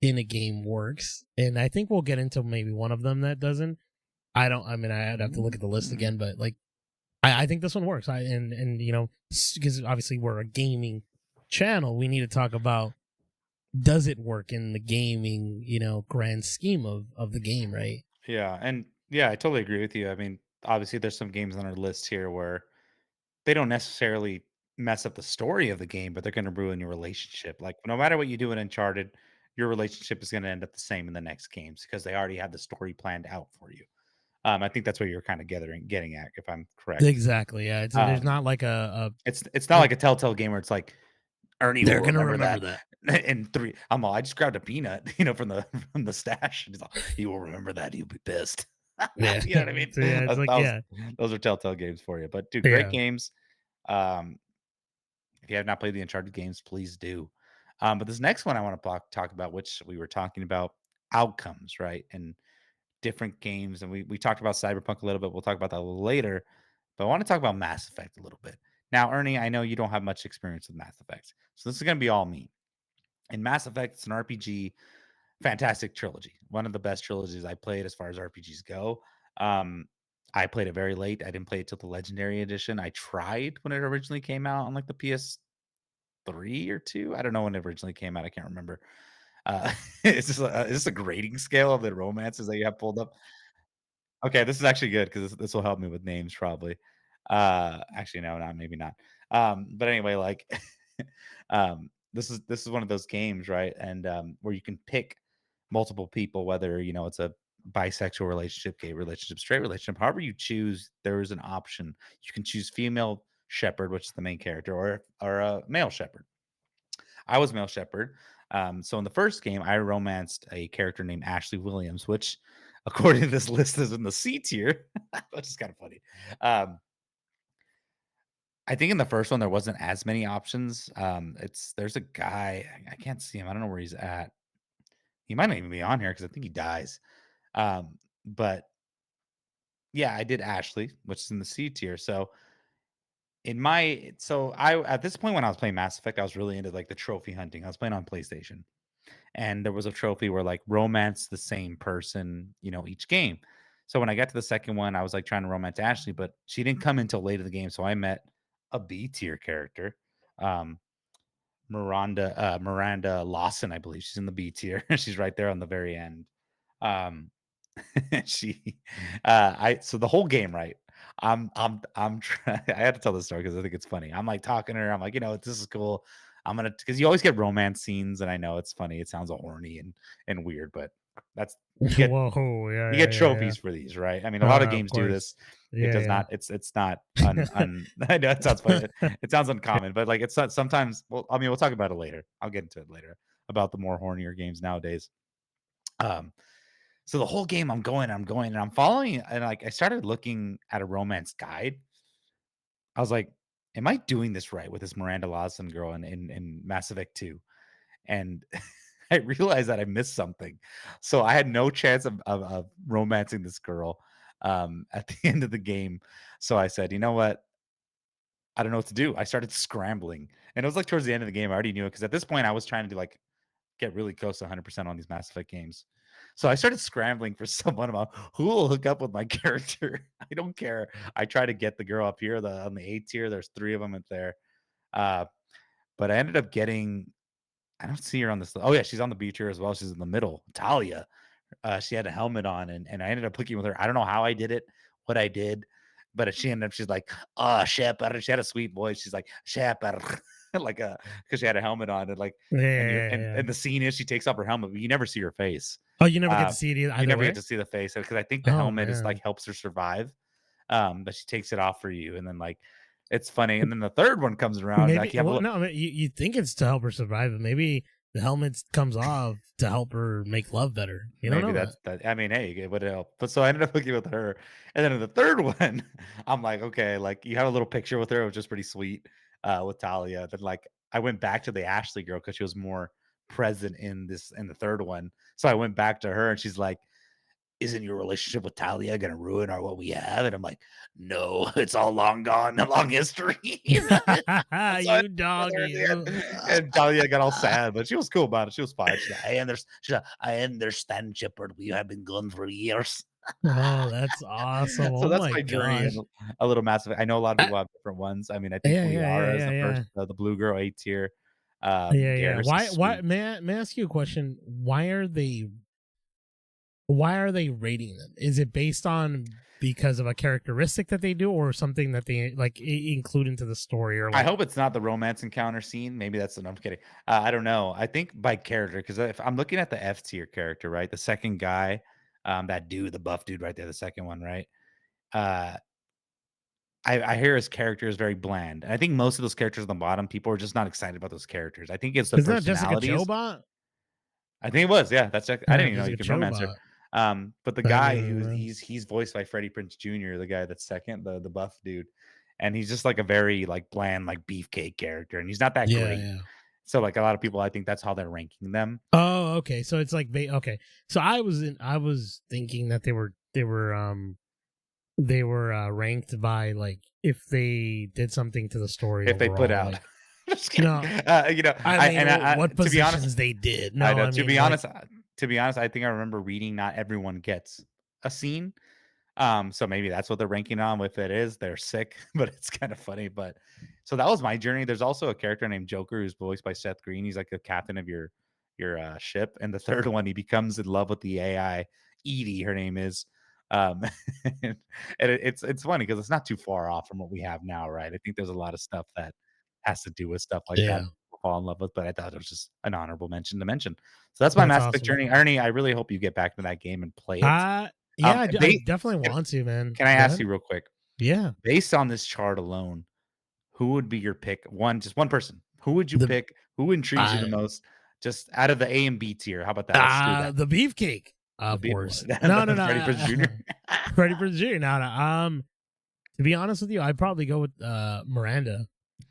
in a game works, and I think we'll get into maybe one of them that doesn't. I don't. I mean, I'd have to look at the list again, but like I think this one works. And because obviously we're a gaming channel, we need to talk about does it work in the gaming grand scheme of the game, right? Yeah, and yeah, I totally agree with you. I mean, obviously, there's some games on our list here where they don't necessarily mess up the story of the game, but they're going to ruin your relationship. Like, no matter what you do in Uncharted, your relationship is going to end up the same in the next games because they already have the story planned out for you. I think that's what you're kind of getting at, if I'm correct. Exactly. Yeah. There's Um, not like it's not a like a Telltale game where it's like Ernie will they're gonna remember remember that that. in three. I just grabbed a peanut, from the stash. And he's like, he will remember that. He'll be pissed. Yeah. You know what I mean? So yeah, it's like yeah, Those are Telltale games for you. But dude, great yeah. games. Um, if you have not played the Uncharted games, please do. But this next one I want to talk about, which we were talking about outcomes, right? And different games. And we talked about Cyberpunk a little bit. We'll talk about that a little later. But I want to talk about Mass Effect a little bit. Now, Ernie, I know you don't have much experience with Mass Effect. So this is going to be all me. In Mass Effect, it's an RPG, fantastic trilogy. One of the best trilogies I played as far as RPGs go. Um, I played it very late. I didn't play it till the Legendary Edition. I tried when it originally came out on like the PS3 or two. I don't know when it originally came out. I can't remember. Is this a grading scale of the romances that you have pulled up? Okay, this is actually good because this will help me with names probably. Actually, no, not maybe not. But anyway, like, this is one of those games, right? And where you can pick multiple people, whether it's a bisexual relationship, gay relationship, straight relationship, however you choose. There is an option. You can choose female shepherd, which is the main character, or a male shepherd. I was male shepherd. So in the first game, I romanced a character named Ashley Williams, which, according to this list, is in the C tier, which is kind of funny. Um, I think in the first one there wasn't as many options. There's a guy I can't see him. I don't know where he's at. He might not even be on here because I think he dies. But yeah, I did Ashley, which is in the C tier. So I at this point when I was playing Mass Effect, I was really into like the trophy hunting. I was playing on PlayStation. And there was a trophy where like romance the same person, each game. So when I got to the second one, I was like trying to romance Ashley, but she didn't come until late in the game. So I met a B tier character, um, Miranda Lawson, I believe she's in the B tier. She's right there on the very end. Um, she I so the whole game, right? I'm trying I had to tell this story because I think it's funny. I'm like talking to her, I'm like, this is cool. I'm gonna because you always get romance scenes, and I know it's funny, it sounds all horny and weird, but that's Whoa, yeah, you yeah, get yeah, yeah. trophies for these, right? I mean, a lot of Of games do course. this. It does Yeah, not it's not I know it sounds funny. yeah. It sounds uncommon, but like it's not sometimes well, I mean, we'll talk about it later. I'll get into it later about the more hornier games nowadays. Um so the whole game I'm going, and I'm following, and like I started looking at a romance guide. I was like, am I doing this right with this Miranda Lawson girl in Mass Effect 2? And I realized that I missed something. So I had no chance of romancing this girl at the end of the game. So I said, you know what? I don't know what to do. I started scrambling. And it was like towards the end of the game. I already knew it because at this point I was trying to like get really close to 100% on these Mass Effect games. So I started scrambling for someone about who will hook up with my character. I don't care. I try to get the girl up here, the on the A tier. There's three of them in there. Uh, but I ended up getting. I don't see her on this. Oh yeah, she's on the beach here as well. She's in the middle. Talia. She had a helmet on, and I ended up hooking with her. I don't know how I did it, what I did, but she ended up. She's like, "Oh, Shepard." She had a sweet voice. She's like, "Shepard," like because she had a helmet on, and like, Yeah, and you yeah, yeah. and the scene is she takes off her helmet, but you never see her face. Oh, you never get Uh, to see it you either never get way? to see the face because I think the Oh, helmet is like man. helps her survive. But she takes it off for you, and then like it's funny. And then the third one comes around, like Maybe you have a well, little. no, I mean, you think it's to help her survive, but maybe the helmet comes off to help her make love better. You don't Maybe know that. that's that. I mean, hey, it would help. But so I ended up hooking with her, and then in the third one, I'm like, okay, like you have a little picture with her, which is pretty sweet, with Talia. Then like I went back to the Ashley girl because she was more present in the third one. So I went back to her, and she's like, "Isn't your relationship with Talia gonna ruin our what we have?" And I'm like, "No, it's all long gone, a long history." And so I You with dog, her at the you. end, and Talia got all sad, but she was cool about it. She was fine. She's like, she's like, "I understand, Shepard. We have been gone for years." Oh, that's awesome. So Oh that's my my journey gosh. and a little massive. I know a lot of I, people have different ones. I mean, I think yeah, yeah, yeah, Liara is yeah, the first, yeah. the blue girl A tier. Yeah, yeah. Garrus is Why sweet. may I ask you a question? Why are they rating them? Is it based on because of a characteristic that they do or something that they like include into the story or I like hope it's not the romance encounter scene. Maybe that's no, I'm kidding. I don't know. I think by character, because if I'm looking at the F tier character, right, the second guy, that dude, the buff dude right there, the second one, right? Uh, I hear his character is very bland. And I think most of those characters on the bottom, people are just not excited about those characters. I think it's the isn't that Jessica personalities. Chobot? I think it was, yeah. I didn't even know you Jessica could romance her. Chobot. But the I guy who's mean, he's voiced by Freddie Prinze Jr., the guy that's second, the buff dude, and he's just like a very like bland, like beefcake character, and he's not that yeah, great. yeah. So like a lot of people, I think that's how they're ranking them. Oh, okay. So it's like okay. So I was thinking that they were ranked by like if they did something to the story If they put overall. out, Like just kidding. no, I I mean and what to be honest, positions they did. I No, know I mean like to be honest, I think I remember reading not everyone gets a scene. So maybe that's what they're ranking on. If it is, they're sick, but it's kind of funny. But so that was my journey. There's also a character named Joker who's voiced by Seth Green. He's like a captain of your ship. And the third one, he becomes in love with the AI, Edie, her name is. Um, and it's funny because it's not too far off from what we have now, right? I think there's a lot of stuff that has to do with stuff like that yeah. people fall in love with, but I thought it was just an honorable mention to mention. So that's my That's Mass Effect awesome. journey. Ernie, I really hope you get back to that game and play it. Yeah, I They definitely want to, man. can I Go ask ahead. you real quick, Yeah. based on this chart alone, who would be your pick? Just one person. Who would you The pick? Who intrigues you the I most? Just out of the A and B tier. How about that? Let's do that. the beefcake, The of B course. No, no, the no. Freddie Prinze Jr. Freddie Prinze Jr. No, no. To be honest with you, I'd probably go with Miranda.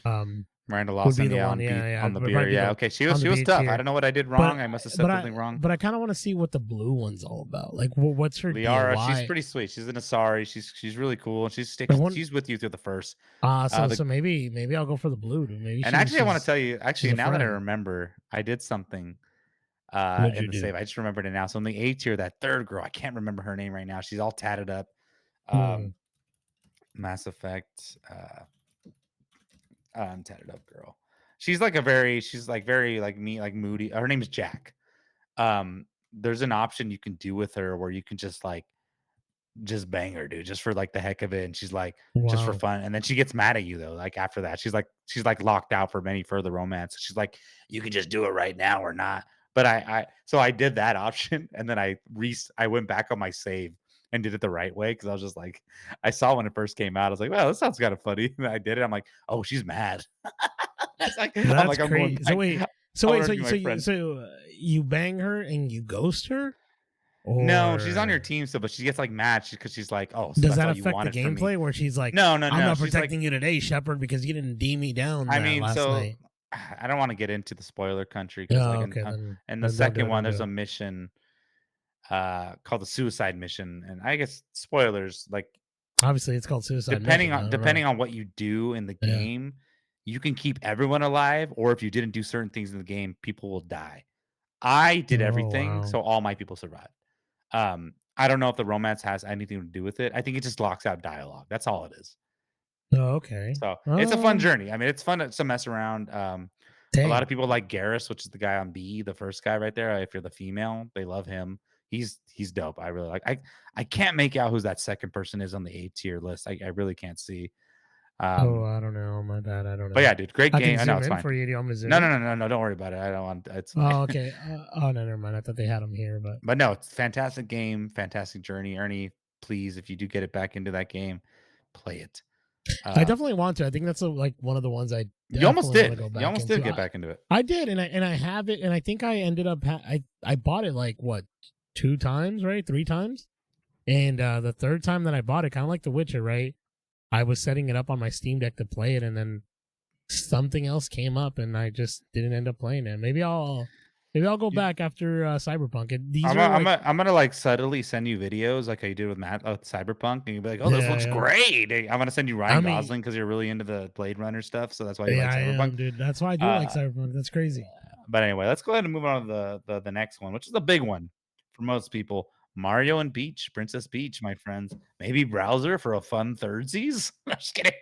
Um, Miranda would be Lawson, the yeah, one. Yeah, yeah. on I'd the probably beer. be Yeah, the okay. on She the was beach tough. I here. don't know what I did But wrong. I must have said but something wrong. I kind of want to see what the blue one's all about. Like, what's her deal? Liara, she's Why? pretty sweet. She's an Asari. She's really cool. And I want. she's with you through the first. So The maybe I'll go for the blue. Dude. Maybe and actually I want to she's tell you, she's actually a now that I friend. remember, I did something What'd in you the do? save. I just remembered it now. So in the A tier, that third girl, I can't remember her name right now. She's all tatted up. Hmm. Um, Mass Effect, tatted up girl. She's like very like me, like moody. Her name is Jack. there's an option you can do with her where you can just like just bang her, dude, just for like the heck of it. And she's like, just for Wow. fun. And then she gets mad at you though. Like after that, she's like locked out from any further romance. She's like, you can just do it right now or not. But so I did that option, and then I went back on my save and did it the right way because I was just like, I saw when it first came out, I was like, well, this sounds kind of funny. And I did it. I'm like, oh, she's mad. That's like, That's I'm going crazy. So back. wait, I'm gonna be my friend. you bang her and you ghost her, No, she's on your or team still, but she gets like mad because she's like, oh, so does that's that all you affect the wanted from me. gameplay where she's like, No, no, I'm no. not She's like, protecting you today, Shepard, because you didn't D me down I that mean, last so night? I don't want to get into the spoiler country because Oh, like okay, then in the then don't do second it. one, Don't do there's it. a mission called the suicide mission, and I guess spoilers like Obviously, it's called Suicide Mission. I don't know. depending on what you do in the Yeah. game, you can keep everyone alive, or if you didn't do certain things in the game, people will die. I did Oh everything, wow. so all my people survived. I don't know if the romance has anything to do with it. I think it just locks out dialogue. That's all it is. Oh, okay. So it's a fun journey. I mean, it's fun to mess around. A lot of Dang. people like Garrus, which is the guy on B, the first guy right there. If you're the female, they love him. He's dope. I really like. I can't make out who that second person is on the A tier list. I really can't see. Oh, Um, I don't know. My bad. I don't but know. yeah, dude, great I can game. I know zoom it's in fine. for you. Do you want me to zoom No, no, in? no, no, no. Don't worry about it. I don't want. It's fine. Oh, okay. Oh, no, never mind. I thought they had them here, but But no, it's fantastic game, fantastic journey. Ernie, please, if you do get it back into that game, play it. I Uh, definitely want to. I think that's like one of the ones I you almost definitely want to did. go You back almost did into. get back into it. I did, and I have it, and I think I ended up I bought it like what 2 times, right? 3 times, and the third time that I bought it, kind of like The Witcher, right? I was setting it up on my Steam Deck to play it, and then something else came up, and I just didn't end up playing it. Maybe I'll go You- back after Cyberpunk. These are like I'm gonna like subtly send you videos like I did with Matt Cyberpunk, and you'll be like, "Oh, this yeah, looks yeah. great." I'm gonna send you I Ryan mean, Gosling because you're really into the Blade Runner stuff, so that's why you yeah, like I Cyberpunk. am, dude. That's why I do like Uh, Cyberpunk. That's crazy. but anyway, let's go ahead and move on to the next one, which is the big one for most people. Mario and Peach, Princess Peach, my friends. Maybe Browser for a fun thirdsies. I'm just kidding.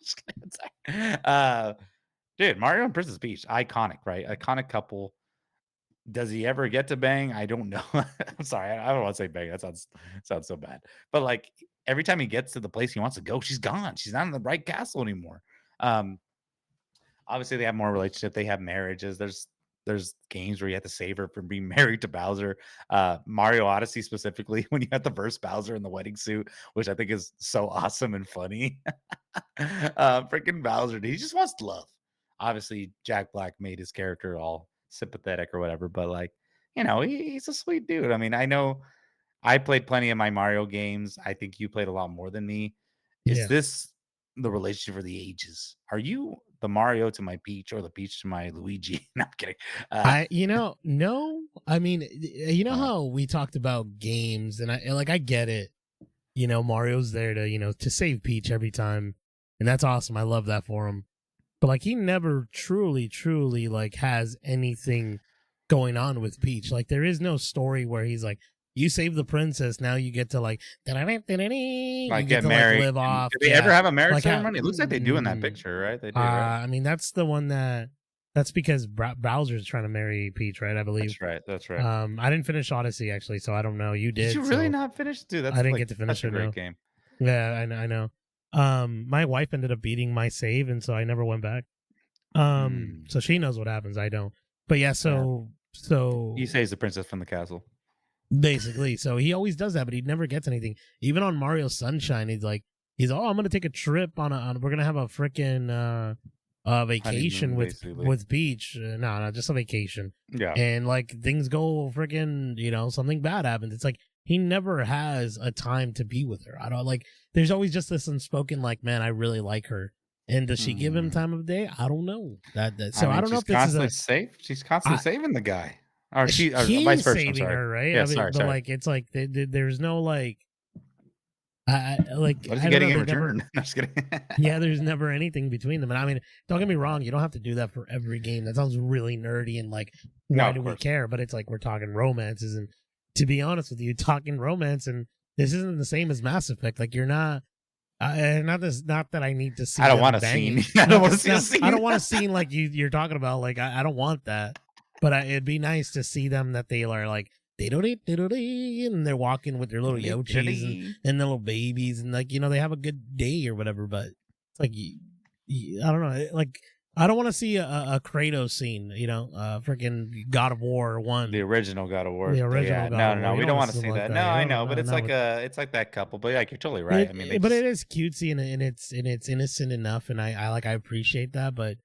Just kidding. Sorry. Dude, Mario and Princess Peach, iconic, right? Iconic couple. Does he ever get to bang? I don't know. I'm sorry. I don't want to say bang. That sounds so bad. But like every time he gets to the place he wants to go, she's gone. She's not in the right castle anymore. Um, Obviously they have more relationship. They have marriages. There's games where you have to save her from being married to Bowser. Mario Odyssey specifically, when you have to verse Bowser in the wedding suit, which I think is so awesome and funny. Freaking Bowser, he just wants love. Obviously, Jack Black made his character all sympathetic or whatever, but like, he's a sweet dude. I mean, I know I played plenty of my Mario games. I think you played a lot more than me. Is Yeah. this the relationship for the ages? Are you the Mario to my Peach or the Peach to my Luigi? No, I'm kidding. No, I mean, you know Uh, how we talked about games, and I get it. Mario's there to save Peach every time, and that's awesome. I love that for him. But like, he never truly like has anything going on with Peach. Like, there is no story where he's like, you save the princess, now you get to like, you like get get to like married. live off. Did they ever Yeah, have a marriage like how. ceremony? It looks like they do in that picture, right? They do, right? I mean, that's the one that's because Bowser's trying to marry Peach, right? I believe. That's right. That's right. I didn't finish Odyssey actually, so I don't know. You Did did. you really So not finish? Dude, I that's didn't like get to finish such a it. great No. game. Yeah, I know. My wife ended up beating my save, and so I never went back. Mm. So she knows what happens. I don't. But yeah, so You say he's the princess from the castle. basically, so he always does that, but he never gets anything. Even on Mario Sunshine, he's I'm gonna take a trip we're gonna have a freaking vacation Honeymoon, with basically. Peach. No, just a vacation. Yeah. And like things go freaking, something bad happens. It's like he never has a time to be with her. I don't like. There's always just this unspoken like, man, I really like her. And does she give him Mm. time of day? I don't know. So I I mean, don't know she's if this is constantly a safe. She's constantly I, saving the guy, or or vice he's versa. I'm saving sorry. her, right? Yeah, I mean, sorry, but sorry. like it's like there's no like What is he I don't getting know. in They never. return? No, just kidding. Yeah, there's never anything between them. And I mean, don't get me wrong, you don't have to do that for every game. That sounds really nerdy and like, No, why of do we course. care? But it's like we're talking romances, and to be honest with you, talking romance, and this isn't the same as Mass Effect. Like you're not. Not that I need to see. I don't them want a banging. scene. I don't want to see a scene. I don't want a scene like you're talking about. Like I don't want that. But it'd be nice to see them that they are like and they're walking with their little Yoshis and their little babies, and like they have a good day or whatever. But it's like I don't know, like I don't want to see a Kratos scene, freaking God of War one, The original God of War. the But original yeah, God of no, War. You we don't don't want want to to see see like that. that. No, I know, but No, it's no, like but it's like that couple. But like you're totally right. I mean, they but just it is cutesy and it's innocent enough, and I appreciate that. But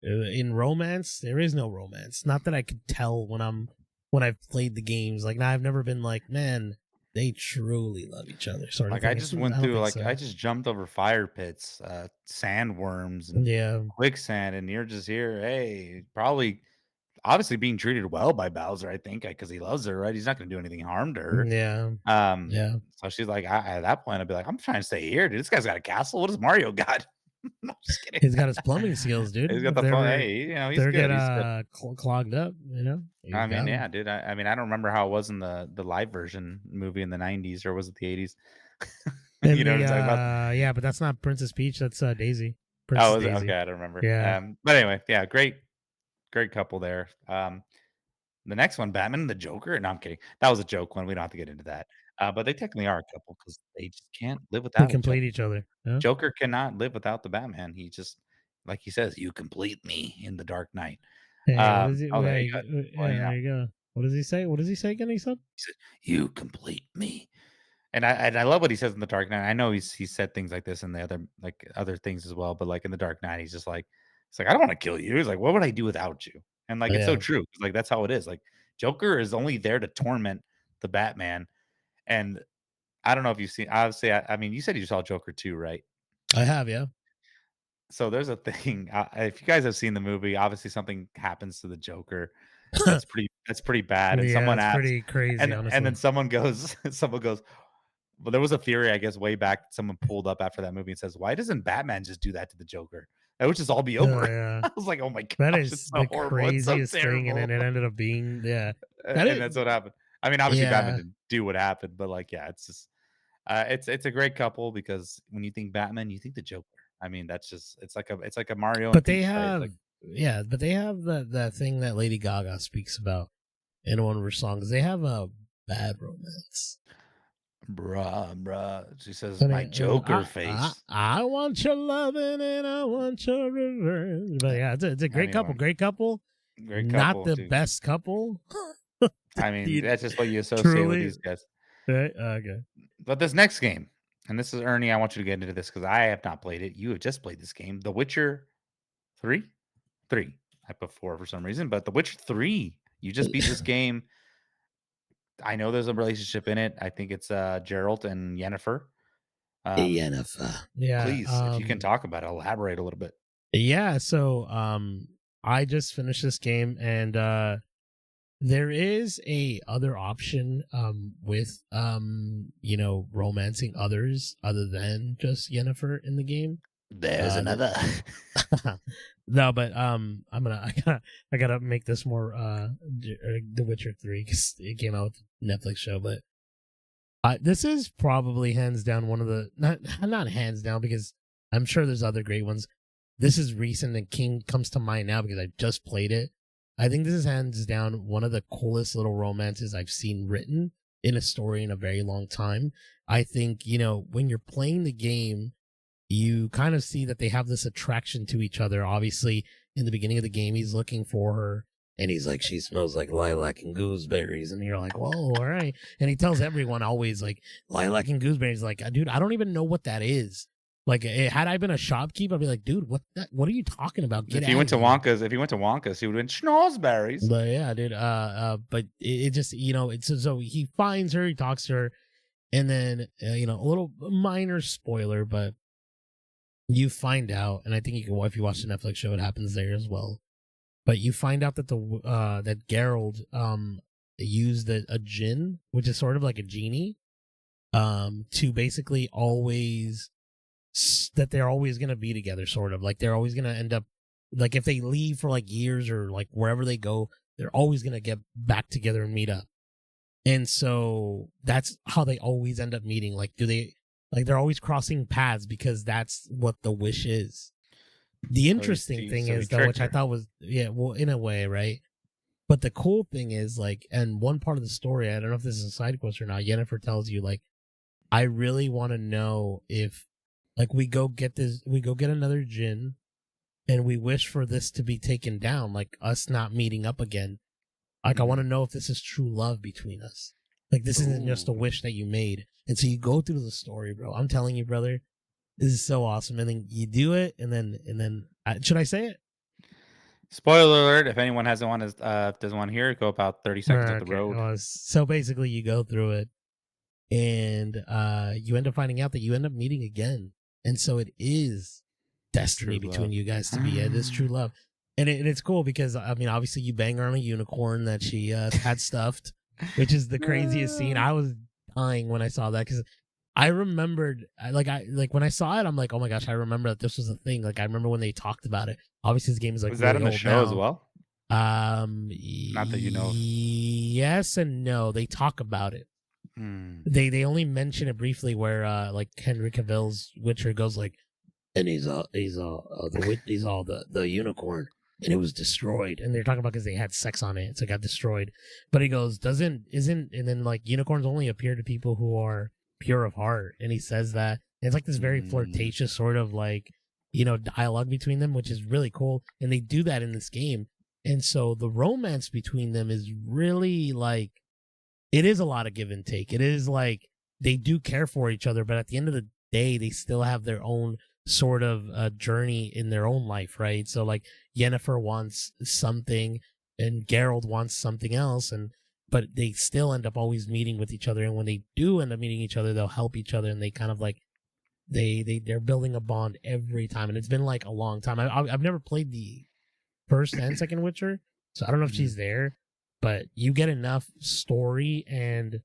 in romance, there is no romance. Not that I could tell when I've played the games. Like, now I've never been like, man, they truly love each other, sort of like I thing. just I went don't through think like so. I just jumped over fire pits, sandworms, and Yeah, quicksand, and you're just here. Hey, probably obviously being treated well by Bowser. I think because he loves her, right? He's not going to do anything harm to her. yeah, yeah. So she's like, at that point, I'd be like, I'm trying to stay here, dude. This guy's got a castle. What does Mario got? No, I'm just kidding. He's got his plumbing skills, He's dude. got If the they phone. ever Hey, he's they good. get He's good. clogged up, he's I mean, got yeah, 'em. dude. I mean, I don't remember how it was in the live version movie in the '90s, or was it the '80s? You And know what the I'm talking about? yeah, but that's not Princess Peach. That's Daisy. Oh, Princess was it? Okay, Daisy. I don't remember. Yeah. But anyway, yeah, great couple there. The next one, Batman and the Joker. No, I'm kidding. That was a joke one. We don't have to get into that. But they technically are a couple because they just can't live They without each other. complete each other. Yeah. Joker cannot live without the Batman. He just, like he says, "You complete me in the Dark Knight." Hey, what is it? Oh, there Yeah, you go. Well, yeah, there you go. What does he say? What does he say again? He said, he said, "You complete me." And I love what he says in The Dark Knight. I know he said things like this in the other things as well, but like in The Dark Knight, he's just like, it's like, I don't want to kill you. He's like, what would I do without you? And like it's so "Yeah, true. 'Cause, like that's how it is. Like Joker is only there to torment the Batman. And I don't know if you've seen, obviously, I mean, you said you saw Joker too, right? I have, yeah." So there's a thing. If you guys have seen the movie, obviously something happens to the Joker that's pretty bad. And Yeah, someone it's asks, pretty crazy, and then honestly. someone goes, someone goes, well, there was a theory, I guess, way back someone pulled up after that movie and says, "Why doesn't Batman just do that to the Joker? That would just all be over." Yeah, I was like, "Oh my that gosh, it's is so the horrible. It's so craziest thing, and then terrible." it ended up being that And is that's what happened. I mean, obviously Batman yeah. didn't do what happened, but like, yeah, it's just it's a great couple because when you think Batman, you think the Joker. I mean, that's just it's like a Mario and But they Peach, right? have Like, but they have that thing that Lady Gaga speaks about in one of her songs. They have a bad romance. bruh. She says, And "My Joker face." I want your loving and I want your revenge. But yeah, it's a great couple. Anyone, Great couple. great Not couple, the dude. best couple. I mean, Dude, that's just what you associate with truly. these guys. Right? Okay. But this next game, and this is Ernie, I want you to get into this because I have not played it. You have just played this game, The Witcher 3? 3. I put 4 for some reason, but The Witcher 3. You just beat this game. I know there's a relationship in it. I think it's Geralt and Yennefer. Um, Yennefer. Yeah. please, if you can talk about it, elaborate a little bit. Yeah. So I just finished this game, and there is a other option with romancing others other than just Yennefer in the game. There's That another. no, but I gotta make this more The Witcher 3 because it came out with the Netflix show. But this is probably hands down one of the not hands down because I'm sure there's other great ones. This is recent and King comes to mind now because I just played it. I think this is hands down one of the coolest little romances I've seen written in a story in a very long time. I think, when you're playing the game, you kind of see that they have this attraction to each other. Obviously, in the beginning of the game, he's looking for her and he's like, she smells like lilac and gooseberries. And you're like, whoa, all right. And he tells everyone always like lilac and gooseberries. Like, dude, I don't even know what that is. Like, had I been a shopkeeper, I'd be like, dude, what are you talking about? Get If he out went of to here. Wonka's, he would have been schnozberries. But yeah, dude. But it just, it's so he finds her, he talks to her, and then a little minor spoiler, but you find out, and I think if you watch the Netflix show, it happens there as well. But you find out that that Geralt used a djinn, which is sort of like a genie, to basically always that they're always gonna be together, sort of like they're always gonna end up like if they leave for like years or like wherever they go, they're always gonna get back together and meet up. And so that's how they always end up meeting. Like, they're always crossing paths because that's what the wish is. The So interesting thing so he is, though, tricked which I her. thought was, yeah, well, in a way, right? But the cool thing is like, and one part of the story, I don't know if this is a side quest or not. Yennefer tells you like, I really want to know if like we go get another gin, and we wish for this to be taken down, like us not meeting up again. Like I want Mhm. to know if this is true love between us. Like this isn't just a Ooh. wish that you made. And so you go through the story, bro. I'm telling you, brother, this is so awesome. And then you do it, and then should I say it? Spoiler alert, if anyone doesn't wanna hear it, go about 30 seconds up the Okay. road. Well, so basically, you go through it, and you end up finding out that you end up meeting again, and so it is destiny True between love. you guys to be. It is true love, and it's cool because I mean, obviously, you bang her on a unicorn that she had stuffed, which is the craziest scene. I was dying when I saw that because I remembered, I like when I saw it, I'm like, oh my gosh, I remember that this was a thing. Like I remember when they talked about it. Obviously, this game is like Was that really in the old show as now. well? Not that you know of. Yes and no. They talk about it. Mm. They only mention it briefly where like Henry Cavill's Witcher goes like, and he's all the unicorn, and it was destroyed, and they're talking about because they had sex on it, so it got destroyed. But he goes, doesn't isn't, and then like unicorns only appear to people who are pure of heart, and he says that. And it's like this very Mm. flirtatious sort of like dialogue between them, which is really cool, and they do that in this game. And so the romance between them is really like it is a lot of give and take. It is like they do care for each other, but at the end of the day, they still have their own sort of journey in their own life, right? So like Yennefer wants something, and Geralt wants something else, and but they still end up always meeting with each other. And when they do end up meeting each other, they'll help each other, and they kind of like they're building a bond every time. And it's been like a long time. I've never played the first and second Witcher, so I don't know if Mhm. she's there, but you get enough story and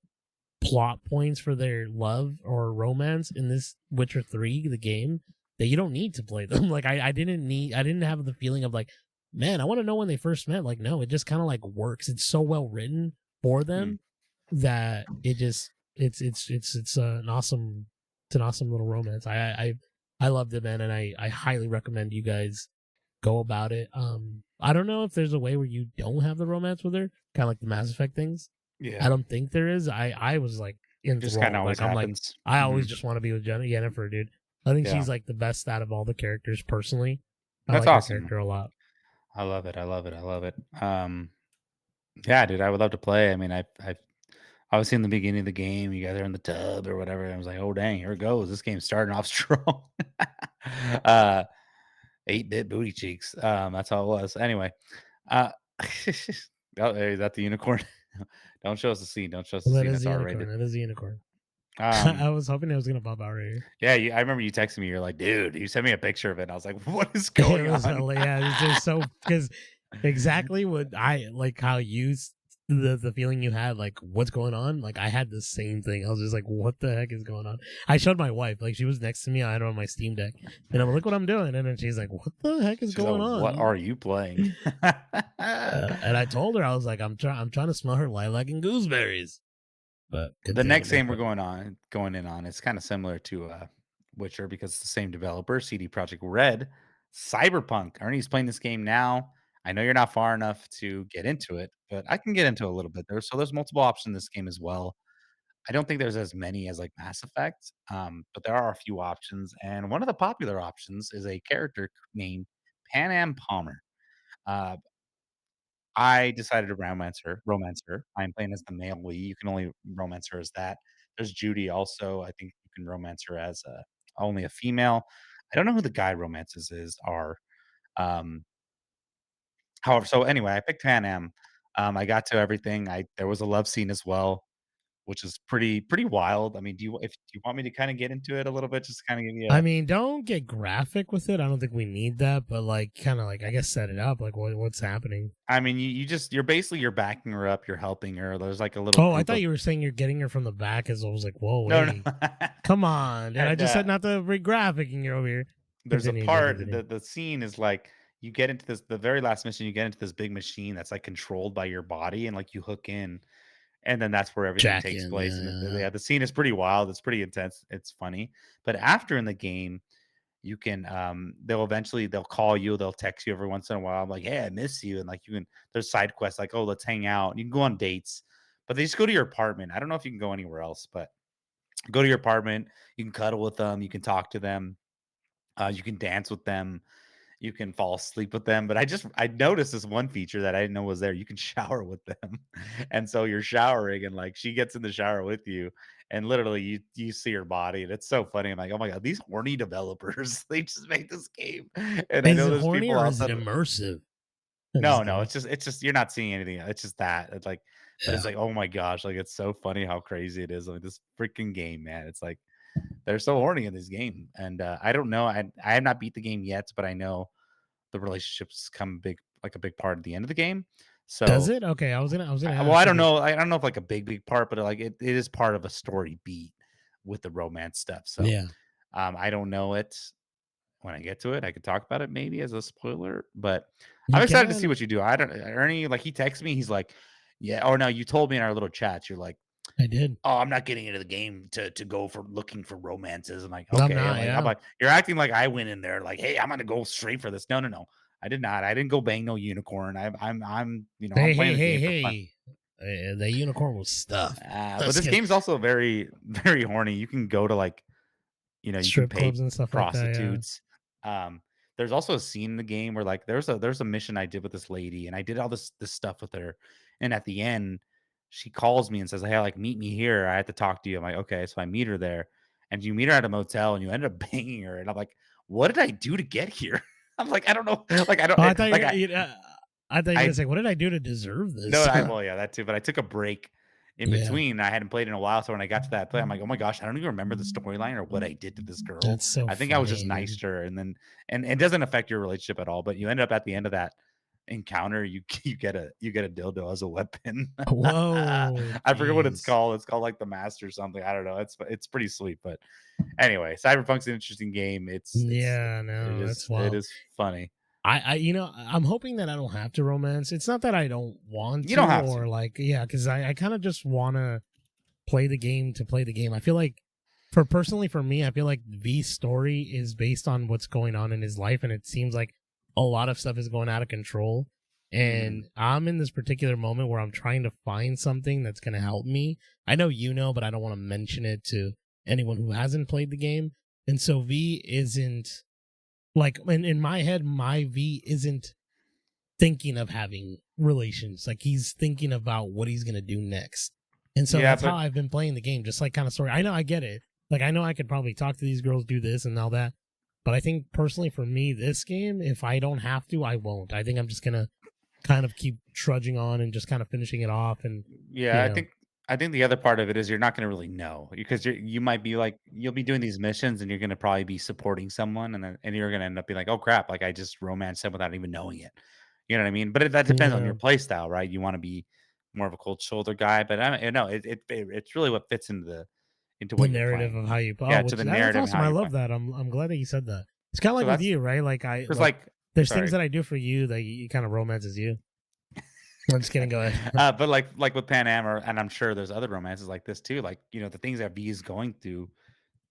plot points for their love or romance in this Witcher 3, the game, that you don't need to play them. Like I didn't have the feeling of like, man, I want to know when they first met. Like, no, it just kind of like works. It's so well written for Mm. them that it just it's an awesome little romance. I loved it, man, and I highly recommend you guys go about it. I don't know if there's a way where you don't have the romance with her, kind of like the Mass Effect things. I Yeah. don't think there is. I was like Just kinda enthralled. always Like I'm like happens. I always Mhm. just want to be with Jennifer, dude. I think Yeah. she's like the best out of all the characters. Personally, I That's like her awesome. character a lot. I love it, I love it, I love it. Yeah, dude, I would love to play. I mean, I've obviously in the beginning of the game, you guys are in the tub or whatever, and I was like, "Oh, dang, here it goes. This game's starting off strong." Uh, 8-bit booty cheeks. That's how it was. Anyway, uh, oh, is that the unicorn? Don't show us the scene. Don't show us the Well, that scene. is That's the unicorn. R-rated. That is the unicorn. Um, I was hoping it was gonna pop out right here. yeah, I remember you texted me. You're like, "Dude," you sent me a picture of it. And I was like, "What is It going was on?" yeah. It's just so because exactly what I like how the feeling you had like what's going on. Like I had the same thing. I was just like, what the heck is going on? I showed my wife, like she was next to me. I had her on my Steam Deck, and I'm like, look what I'm doing, and then she's like, what the heck is She's like, going "What on? are you playing?" And I told her I was like, I'm trying to smell her lilac and gooseberries. But The next continue. game we're going in on, it's kinda similar to, Witcher because it's the same developer, CD Projekt Red, Cyberpunk. Ernie's playing this game now. I know you're not far enough to get into it, but I can get into a little bit there. So there's multiple options in this game as well. I don't think there's as many as, like, Mass Effect, but there are a few options, and one of the popular options is a character named Pan Am Palmer. Uh I decided to romance her. I'm playing as the male lead. You can only romance her as that. There's Judy also. I think you can romance her as only a female. I don't know who the guy romances are. Um, however, so anyway, I picked Pan Am. I got to everything. I There was a love scene as well, which is pretty wild. I mean, do you want me to kind of get into it a little bit, just kind of give you I a mean, don't get graphic with it. I don't think we need that, but like, kind of like, I guess set it up. Like, what's happening? I mean, you're backing her up, you're helping her. There's like a little Oh, I group thought of you were saying you're getting her from the back. As I was like, whoa, no, no. hey, come on, dude. I And just said not to bring graphic, and you're over here. there's a Continue, bro. part Continue. the scene is like you get into the very last mission, you get into this big machine that's like controlled by your body and like you hook in and then that's where everything Jack takes in, place. And yeah. yeah, the scene is pretty wild. It's pretty intense. It's funny. But after in the game, You can they'll call you, they'll text you every once in a while. I'm like, hey, I miss you. And like you can there's side quests like, oh, let's hang out. You can go on dates, but they just go to your apartment. I don't know if you can go anywhere else, but go to your apartment. You can cuddle with them, you can talk to them, you can dance with them, you can fall asleep with them. But I noticed this one feature that I didn't know was there. You can shower with them. And so you're showering and like she gets in the shower with you and literally you see her body and it's so funny. I'm like, oh my god, these horny developers, they just made this game. And I Is know it there's horny people or is it outside of immersive? I'm just no, no, kidding. it's just you're not seeing anything. It's just that. It's like but Yeah. it's like, oh my gosh, like it's so funny how crazy it is. Like this freaking game, man. It's like they're so horny in this game. And I don't know. I have not beat the game yet, but I know the relationships come big like a big part at the end of the game. Does So it? Okay, I was gonna well, I ask if don't it know. I don't know if like a big part, but like it is part of a story beat with the romance stuff. So yeah. I don't know it. When I get to it, I could talk about it maybe as a spoiler, but I'm You excited to see can. what you do. I don't Ernie, like he texts me, he's like, yeah, or no, you told me in our little chats, you're like, I did. oh, I'm not getting into the game to go for looking for romances. I'm like, I'm okay. not, I'm yeah. like, you're acting like I went in there like, hey, I'm gonna go straight for this. No, no, no. I did not. I didn't go bang no unicorn. I'm I'm Hey, playing hey, this hey, game for fun. hey. The unicorn was stuffed. But Just this kidding. game's also very, very horny. You can go to like you can Strip pay clubs and stuff like that, yeah. prostitutes. Um, there's also a scene in the game where like there's a mission I did with this lady, and I did all this stuff with her, and at the end, she calls me and says, "Hey, like meet me here. I have to talk to you." I'm like, "Okay," so I meet her there, and you meet her at a motel, and you end up banging her, and I'm like, "What did I do to get here?" I'm like, I don't know, like I don't Oh, I thought like I thought you were gonna I say, "What did I do to deserve no, this?" I well, yeah, that too, but I took a break in Yeah. between. I hadn't played in a while, so when I got to that play, I'm like, "Oh my gosh, I don't even remember the storyline or what I did to this girl." That's so I think I was just funny, nice dude. to her, and then and it doesn't affect your relationship at all, but you end up at the end of that encounter, you you get a dildo as a weapon. Whoa, I forget what it's jeez. called. It's called like the master or something. I don't know. It's pretty sweet, but anyway, Cyberpunk's an interesting game. Yeah, no, that's It wild. is funny. I'm hoping that I don't have to romance. It's not that I don't want You don't to have to. or like, yeah, because I kind of just want to play the game to play the game. I feel like, personally for me, I feel like V's story is based on what's going on in his life, and it seems like a lot of stuff is going out of control. Mhm. And I'm in this particular moment where I'm trying to find something that's going to help me. I know you know, but I don't want to mention it to anyone who hasn't played the game. And so V isn't like in my head, my V isn't thinking of having relations. Like he's thinking about what he's gonna do next. And so Yeah, that's how but I've been playing the game, just like kind of story. I know I get it. Like I know I could probably talk to these girls, do this and all that. But I think personally for me, this game, if I don't have to, I won't. I think I'm just gonna kind of keep trudging on and just kind of finishing it off and yeah, you know. I think the other part of it is you're not gonna really know because you might be like you'll be doing these missions and you're gonna probably be supporting someone and then and you're gonna end up being like, oh crap, like I just romanced them without even knowing it. You know what I mean? But that depends on Yeah. your play style, right? You want to be more of a cold shoulder guy, but I don't know it's really what fits into the into The what you're narrative playing. of how you Yeah, to which the that's narrative and how awesome. I you're love playing. that. I'm glad that you said that. It's kind of So like with that's you, right? Like I because like like there's things sorry. that I do for you that you kind of romances you. I'm just kidding. Go ahead. But like with Pan Am, or, and I'm sure there's other romances like this too. Like the things that B is going through,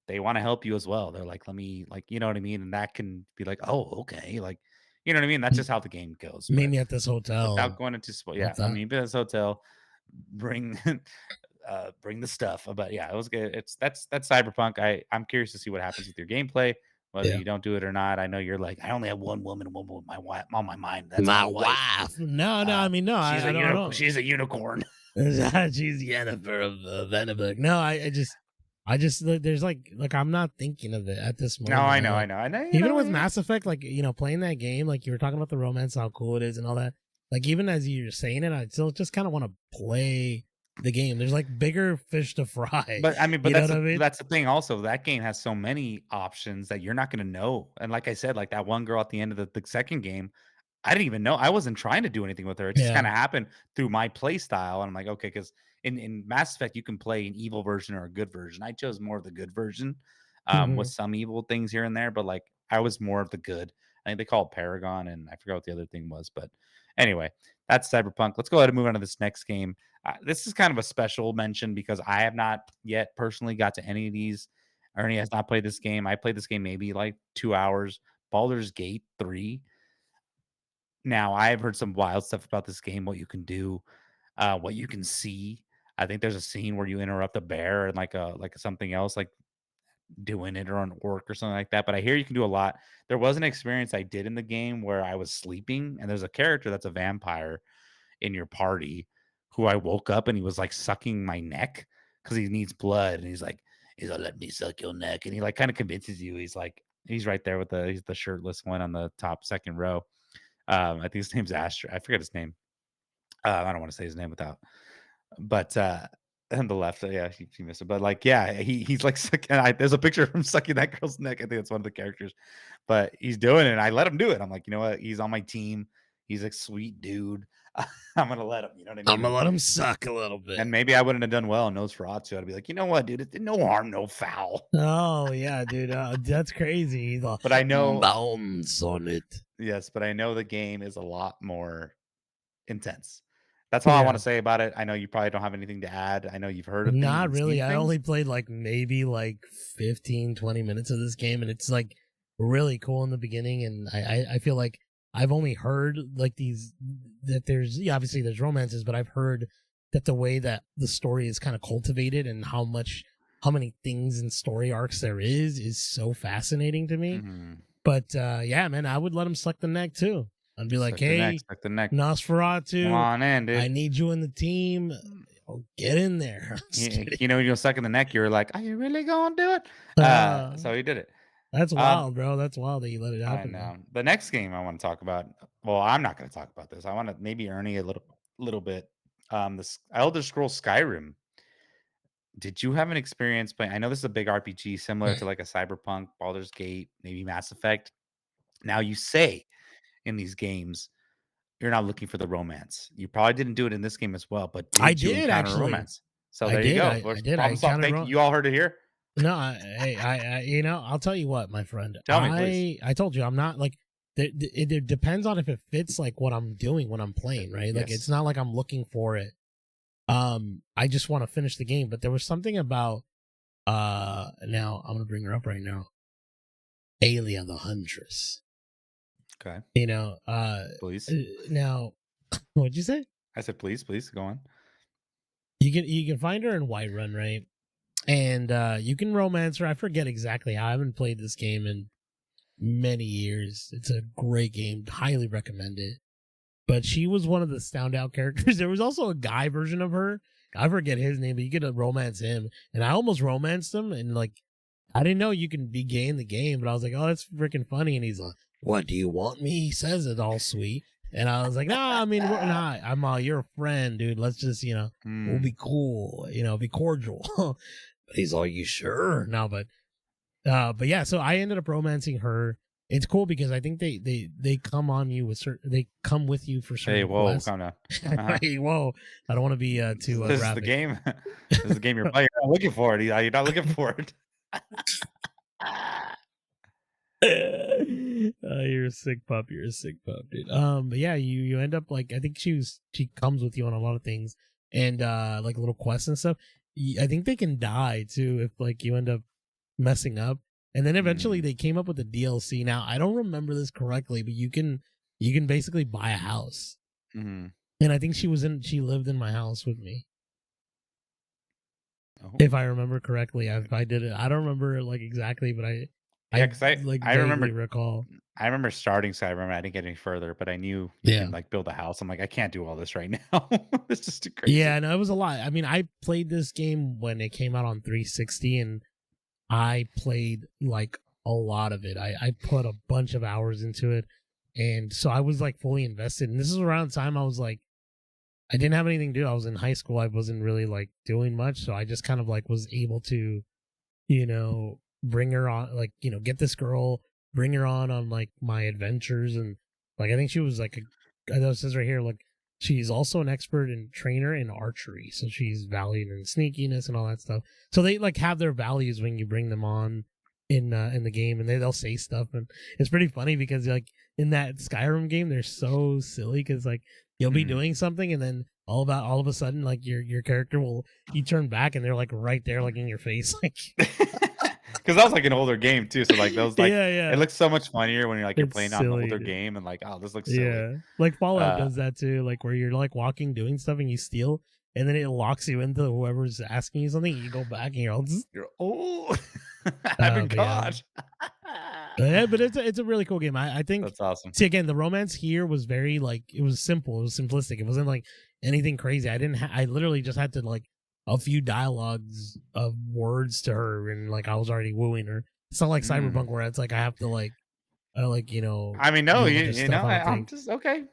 they want to help you as well. They're like, let me like, you know what I mean, and that can be like, oh, okay, like, you know what I mean. That's just how the game goes. Meet But me at this without hotel. going into spoil, yeah, What's I that? mean, this hotel, bring bring the stuff. But yeah, it was good. That's Cyberpunk. I'm curious to see what happens with your gameplay. Whether Yeah. you don't do it or not, I know you're like, I only have one woman, one with my wife on my mind. That's my My wife. wife. No, no. I mean, no. She's a I don't. I unicorn. don't. She's a unicorn. She's Yennefer of Venneberg. No, I just there's like I'm not thinking of it at this No, moment. I I know, I like know, I know. even with Mass Effect, like playing that game, like you were talking about the romance, how cool it is, and all that. Like even as you're saying it, I still just kind of want to play the game. There's like bigger fish to fry. But I mean, but You know what I mean? that's the thing. Also, that game has so many options that you're not going to know. And like I said, like that one girl at the end of the second game, I didn't even know. I wasn't trying to do anything with her. It just Yeah. kinda happened through my play style, and I'm like, "Okay," because in Mass Effect, you can play an evil version or a good version. I chose more of the good version, with Hmm. some evil things here and there, but, like, I was more of the good. I think they call it Paragon, and I forgot what the other thing was, but anyway, that's Cyberpunk. Let's go ahead and move on to this next game. This is kind of a special mention because I have not yet personally got to any of these. Ernie has not played this game. I played this game maybe like 2 hours. Baldur's Gate 3. Now, I've heard some wild stuff about this game, what you can do, what you can see. I think there's a scene where you interrupt a bear and like something else, like doing it or on work or something like that. But I hear you can do a lot. There was an experience I did in the game where I was sleeping and there's a character that's a vampire in your party who I woke up and he was like sucking my neck because he needs blood. And he's like, let me suck your neck. And he like kind of convinces you. He's right there with he's the shirtless one on the top second row. I think his name's Astra. I forget his name. I don't want to say his name without, but on the left, yeah, he missed it. But like, yeah, he's like, there's a picture of him sucking that girl's neck. I think it's one of the characters, but he's doing it. And I let him do it. I'm like, you know what? He's on my team. He's a sweet dude. I'm gonna let him. You know what I I'm mean? gonna let him suck a little bit. And maybe I wouldn't have done well in Nosferatu. I'd be like, you know what, dude? It's no harm, no foul. Oh yeah, dude, that's crazy. He's all, But I know, bounce on it. yes, but I know the game is a lot more intense. That's all I want Yeah. to say about it. I know you probably don't have anything to add. I know you've heard of things Not and really. seen I things. only played like maybe like 15, 20 minutes of this game, and it's like really cool in the beginning. And I feel like I've only heard like that there's, yeah, obviously there's romances, but I've heard that the way that the story is kind of cultivated and how many things and story arcs there is so fascinating to me. Mhm. But yeah, man, I would let him suck the neck too. I'd be like, Suck the neck, hey, suck the neck. Nosferatu, Come on in, I dude. need you in the team. Oh, get in there. I'm just You, kidding. you know, you're sucking the neck. You're like, are you really gonna do it? So he did it. That's Um, wild, bro. That's wild that you let it I happen, man. know. The next game I want to talk about. Well, I'm not going to talk about this. I want to maybe Ernie a little bit. This Elder Scrolls Skyrim. Did you have an experience playing? I know this is a big RPG similar to like a Cyberpunk, Baldur's Gate, maybe Mass Effect. Now you say in these games you're not looking for the romance. You probably didn't do it in this game as well, but I did you did encounter actually. romance? So I there you did. go. I did. I Problem solved. encountered Thank you. You all heard it here. No, you know, I'll tell you what, my friend. Tell me, please. I told you I'm not like. It depends on if it fits like what I'm doing when I'm playing, right? Like Yes. it's not like I'm looking for it. I just want to finish the game, but there was something about. Now I'm gonna bring her up right now. Aelia the Huntress. Okay. You know, Please. now, what'd you say? I said, please, go on. You can find her in Whiterun, right? And you can romance her. I forget exactly how. I haven't played this game in many years. It's a great game. Highly recommend it. But she was one of the standout characters. There was also a guy version of her. I forget his name, but you could romance him. And I almost romanced him. And like, I didn't know you can be gay in the game, but I was like, oh, that's freaking funny. And he's like, what do you want me? He says it all sweet. And I was like, nah, I mean, we're not. You're a friend, dude. Let's just, we'll be cool, be cordial. But he's all, you sure? No, but yeah, so I ended up romancing her. It's cool because I think they come on you with they come with you for certain Hey, whoa, quests. calm down. Uh-huh. Hey, whoa. I don't want to be too This is graphic. the game. This is the game you're playing. You're not looking for it. You're not looking for it. You're a sick pup. You're a sick pup, dude. But yeah, you end up like, I think she comes with you on a lot of things, and like little quests and stuff. I think they can die too if like you end up messing up. And then eventually they came up with the DLC. Now I don't remember this correctly, but you can basically buy a house. Mm-hmm. And I think she lived in my house with me. Oh. If I remember correctly. If I did it, I don't remember like exactly, but Yeah, because I remember recall. I remember starting Cyberpunk. I didn't get any further, but I knew you can like build a house. I'm like, I can't do all this right now. This is too crazy. Yeah, no, it was a lot. I mean, I played this game when it came out on 360, and I played like a lot of it. I put a bunch of hours into it, and so I was like fully invested. And this is around the time I was like, I didn't have anything to do. I was in high school. I wasn't really like doing much, so I just kind of like was able to, bring her on, like, get this girl, bring her on like my adventures. And like, I think she was like, I know it says right here, like, she's also an expert and trainer in archery. So she's valued in sneakiness and all that stuff. So they like have their values when you bring them on in the game, and they'll say stuff. And it's pretty funny because like in that Skyrim game, they're so silly because like you'll be doing something, and then all of a sudden, like your character you turn back and they're like right there, like in your face, like because that was like an older game too. So like those like Yeah, it yeah. looks so much funnier when you're It's playing on an older silly. game and like, oh, this looks silly. Yeah. Like Fallout Uh, does that too, like where you're like walking doing stuff and you steal and then it locks you into whoever's asking you something, you go back and you're all you're oh, I've been but yeah. caught. Yeah, but it's a really cool game. I think That's awesome. see again the romance here was very like it was simple, it was simplistic. It wasn't like anything crazy. I literally just had to like a few dialogues of words to her and like I was already wooing her. It's not like Mm. Cyberpunk where it's like I have to like I mean, no, do a bunch of you know, stuff. I don't I'm think. just okay.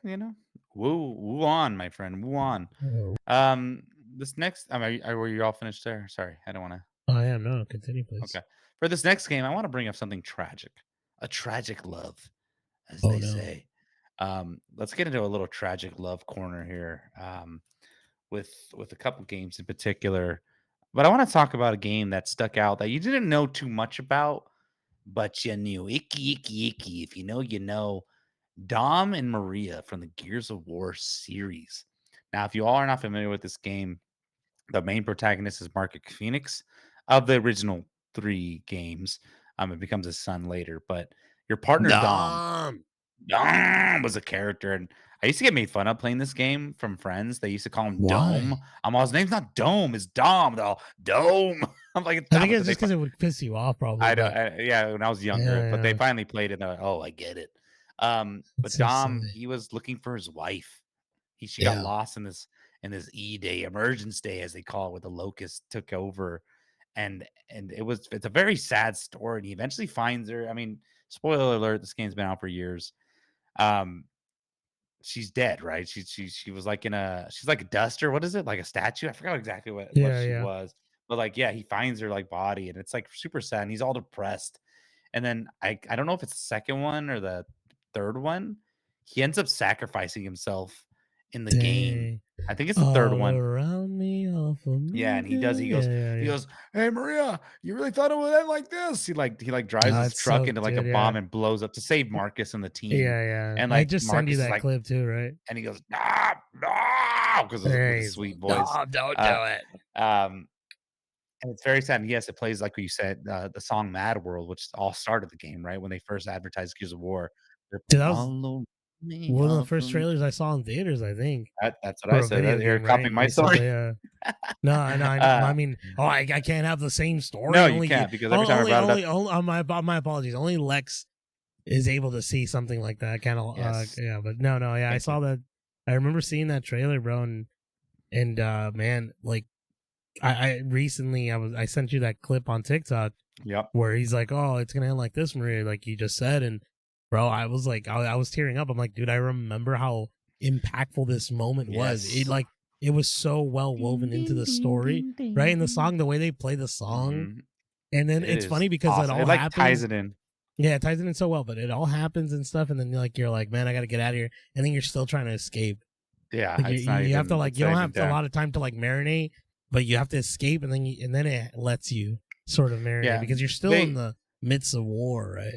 Woo on, my friend, woo on. Oh, Um, this next, were you all finished there? Sorry, I don't want to. I am no. Continue, please. Okay, for this next game, I want to bring up something tragic, a tragic love, as Oh they no. say. Let's get into a little tragic love corner here. With a couple games in particular, but I want to talk about a game that stuck out that you didn't know too much about, but you knew. Icky, icky, icky. If you know, you know. Dom and Maria from the Gears of War series. Now, if you all are not familiar with this game, the main protagonist is Market Phoenix of the original three games. It becomes his son later, but your partner Dom, Dom. Dom was a character, and I used to get made fun of playing this game from friends. They used to call him Dome. Why? I'm all, his name's not Dome, it's Dom. They're all Dome. I'm like, I think stop it. it's But they, just because it would piss you off, probably. I don't, But yeah, when I was yeah, younger, but they yeah, finally played it. And they're like, oh, I get it. it's But so Dom, silly. he was looking for his wife. She got Yeah, lost in this E-Day, emergence day, as they call it, where the locust took over, and it's a very sad story. And he eventually finds her. I mean, spoiler alert: this game's been out for years. Um, she's dead, right? She was like in a she's like a duster. What is it? Like a statue? I forgot exactly what yeah, she yeah. was. But like, yeah, he finds her like body, and it's like super sad. And he's all depressed. And then I don't know if it's the second one or the third one. He ends up sacrificing himself in the game. Dang. I think it's the third All one. around me, all for Yeah, me. and he does. Good. Yeah, yeah, He yeah. goes, "Hey Maria, you really thought it would end like this?" He drives Ah, his it's truck so into like a good. Yeah, bomb and blows up to save Marcus and the team. yeah, yeah. And I like just send you Marcus is that like, clip too, right? and he goes, "No, no," because with There his he's like, sweet voice. no, don't do Uh, it. um, and it's very sad. And yes, it plays like what you said, the song "Mad World," which all started the game, right? When they first advertised Gears of War, they're Dude, playing that was "All Me, one of the All first For Me." trailers I saw in theaters. I think That's what I for a said. video You're game, right? copying And my I said, story. yeah. No, I know. I uh, mean, oh, I can't have the same story. no, you can't because every time I brought it up, Only my apologies. Only Lex is able to see something like that. Kind of, yes, yeah. But no, yeah. I thank you. saw that. I remember seeing that trailer, bro, and man, like I recently I sent you that clip on TikTok Yep. where he's like, "Oh, it's gonna end like this, Maria," like you just said, and bro, I was like, I was tearing up. I'm like, dude, I remember how impactful this moment was. Yes. It was so well Ding, woven into ding, the ding, story, ding, right? In the ding. song, the way they play the song, Mhm. and then It it's is funny because it awesome. all It like ties happens. it in. Yeah, it ties it in so well, but it all happens and stuff, and then you're like, man, I gotta get out of here, and then you're still trying to escape. Yeah, Like you have to like it's you not don't even have a done. lot of time to like marinate, but you have to escape, and then it lets you sort of marinate Yeah, because you're still in they the midst of war, right?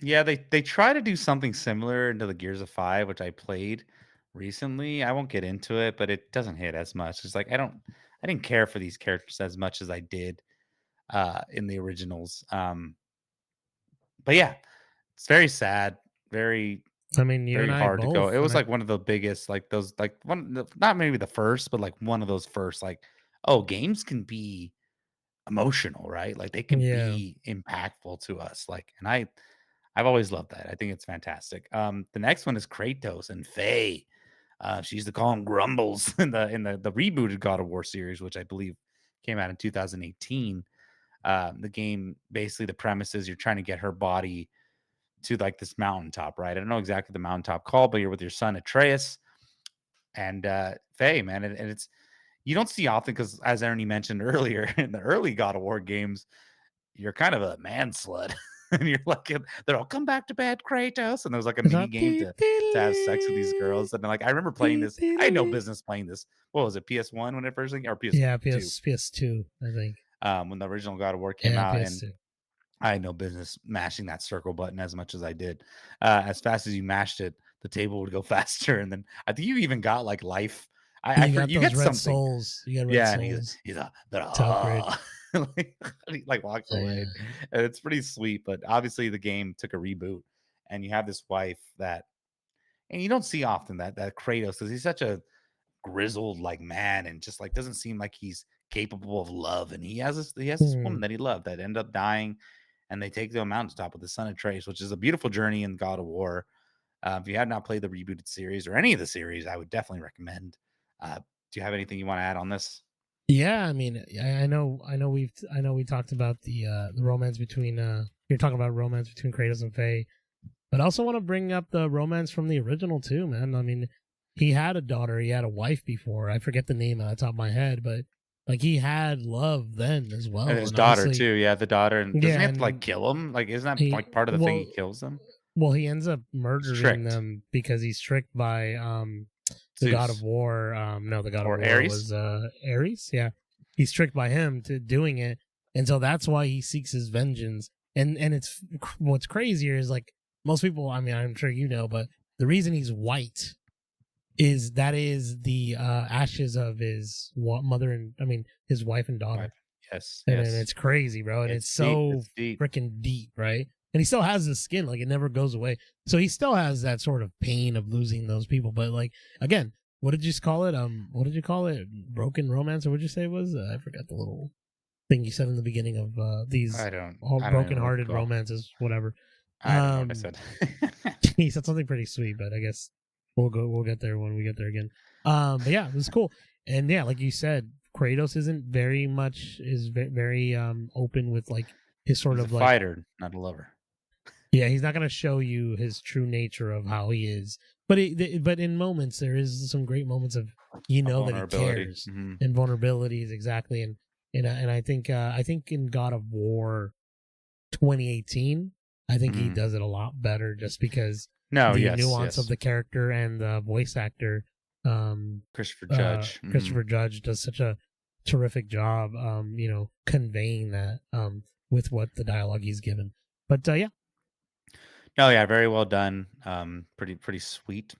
yeah, they try to do something similar into the Gears of 5, which I played recently. I won't get into it, but it doesn't hit as much. It's like I didn't care for these characters as much as I did in the originals. But yeah, it's very sad, very I mean, you and very I hard to go. It both, and was I like one of the biggest, like those, like not maybe the first, but like one of those first, like, oh, games can be emotional, right? Like they can yeah. be impactful to us. Like, and I've always loved that. I think it's fantastic. The next one is Kratos and Faye. She used to call him Grumbles in the rebooted God of War series, which I believe came out in 2018. The game basically the premise is you're trying to get her body to like this mountaintop, right? I don't know exactly the mountaintop called, but you're with your son Atreus and Faye, man, and it's you don't see often because as Ernie mentioned earlier in the early God of War games, you're kind of a man slut. And you're like, they're all come back to bed, Kratos. And there's like a It's mini not game to have sex with these girls. And like, I remember playing this. I had no business playing this. What was it, PS1 when it first came, or yeah, PS2? PS2, I think. When the original God of War came Yeah, out, and PS2. I had no business mashing that circle button as much as I did. As fast as you mashed it, the table would go faster. And then I think you even got like life. I You for got you those get red something. souls. You got red Yeah, and souls he's a, they're, to upgrade. like, he like walks Oh, away, yeah. and it's pretty sweet. But obviously, the game took a reboot, and you have this wife that, and you don't see often that Kratos, because he's such a grizzled like man, and just like doesn't seem like he's capable of love. And he has this woman Hmm. that he loved that ended up dying, and they take to a mountaintop with the son of Trace, which is a beautiful journey in God of War. If you have not played the rebooted series or any of the series, I would definitely recommend. Do you have anything you want to add on this? Yeah, I mean, I know we talked about the romance between you're talking about romance between Kratos and Faye, but I also want to bring up the romance from the original too, man. I mean, he had a daughter, he had a wife before. I forget the name at the top of my head, but like he had love then as And well, his and daughter obviously, too. Yeah, the daughter. And doesn't yeah, he have to like and kill him? Like, isn't that he like part of the thing? He well, kills them. he ends up He's murdering tricked. them because he's tricked by the god of Zeus war. No, the god of or war Ares. was Ares. Yeah, he's tricked by him to doing it, and so that's why he seeks his vengeance. And it's what's crazier is like most people. I mean, I'm sure you know, but the reason he's white is that is the ashes of his mother and I mean his wife and Wife. daughter, Yes, and yes. it's crazy, bro, and it's It's deep. so It's deep. freaking deep, right? And he still has the skin, like it never goes away. So he still has that sort of pain of losing those people. But like again, what did you call it? What did you call it? Broken romance, or what did you say it was? I forgot the little thing you said in the beginning of these I don't. all I don't even broken-hearted recall. romances, whatever. I don't know what I Um, said. he said something pretty sweet, but I guess we'll get there when we get there again. But yeah, it was cool, and yeah, like you said, Kratos isn't very much very open with like his sort He's a of like fighter, not a lover. yeah, he's not gonna show you his true nature of how he is, but in moments there is some great moments of you A know that he vulnerability. cares Hmm. and vulnerabilities exactly, and I think in God of War 2018, I think he Hmm. does it a lot better just because No. the Yes. nuance of Yes. the character and the voice actor, Christopher Judge. Hmm. Christopher Judge does such a terrific job, conveying that, with what the dialogue he's given. But yeah, No. Yeah. Very well done. Pretty sweet,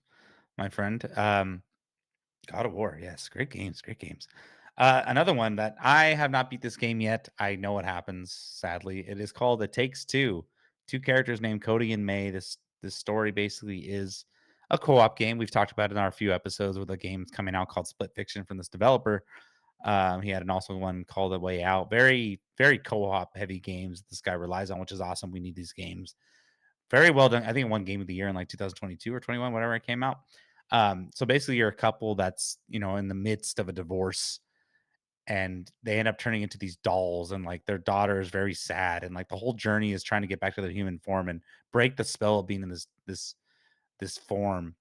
my friend. God of War. Yes. Great games. Great games. Another one that I have not beat this game yet. I know what happens. Sadly, it is called It Takes Two. Two characters named Cody and May. This story basically is a co-op game. We've talked about it in our few episodes with a game coming out called Split Fiction from this developer. He had an also one called A Way Out. Very, very co-op heavy games this guy relies on, which is awesome. We need these games. Very well done. I think it won Game of the Year in like 2022 or 21, whatever it came out. So basically, you're a couple that's in the midst of a divorce, and they end up turning into these dolls, and like their daughter is very sad, and like the whole journey is trying to get back to their human form and break the spell of being in this form.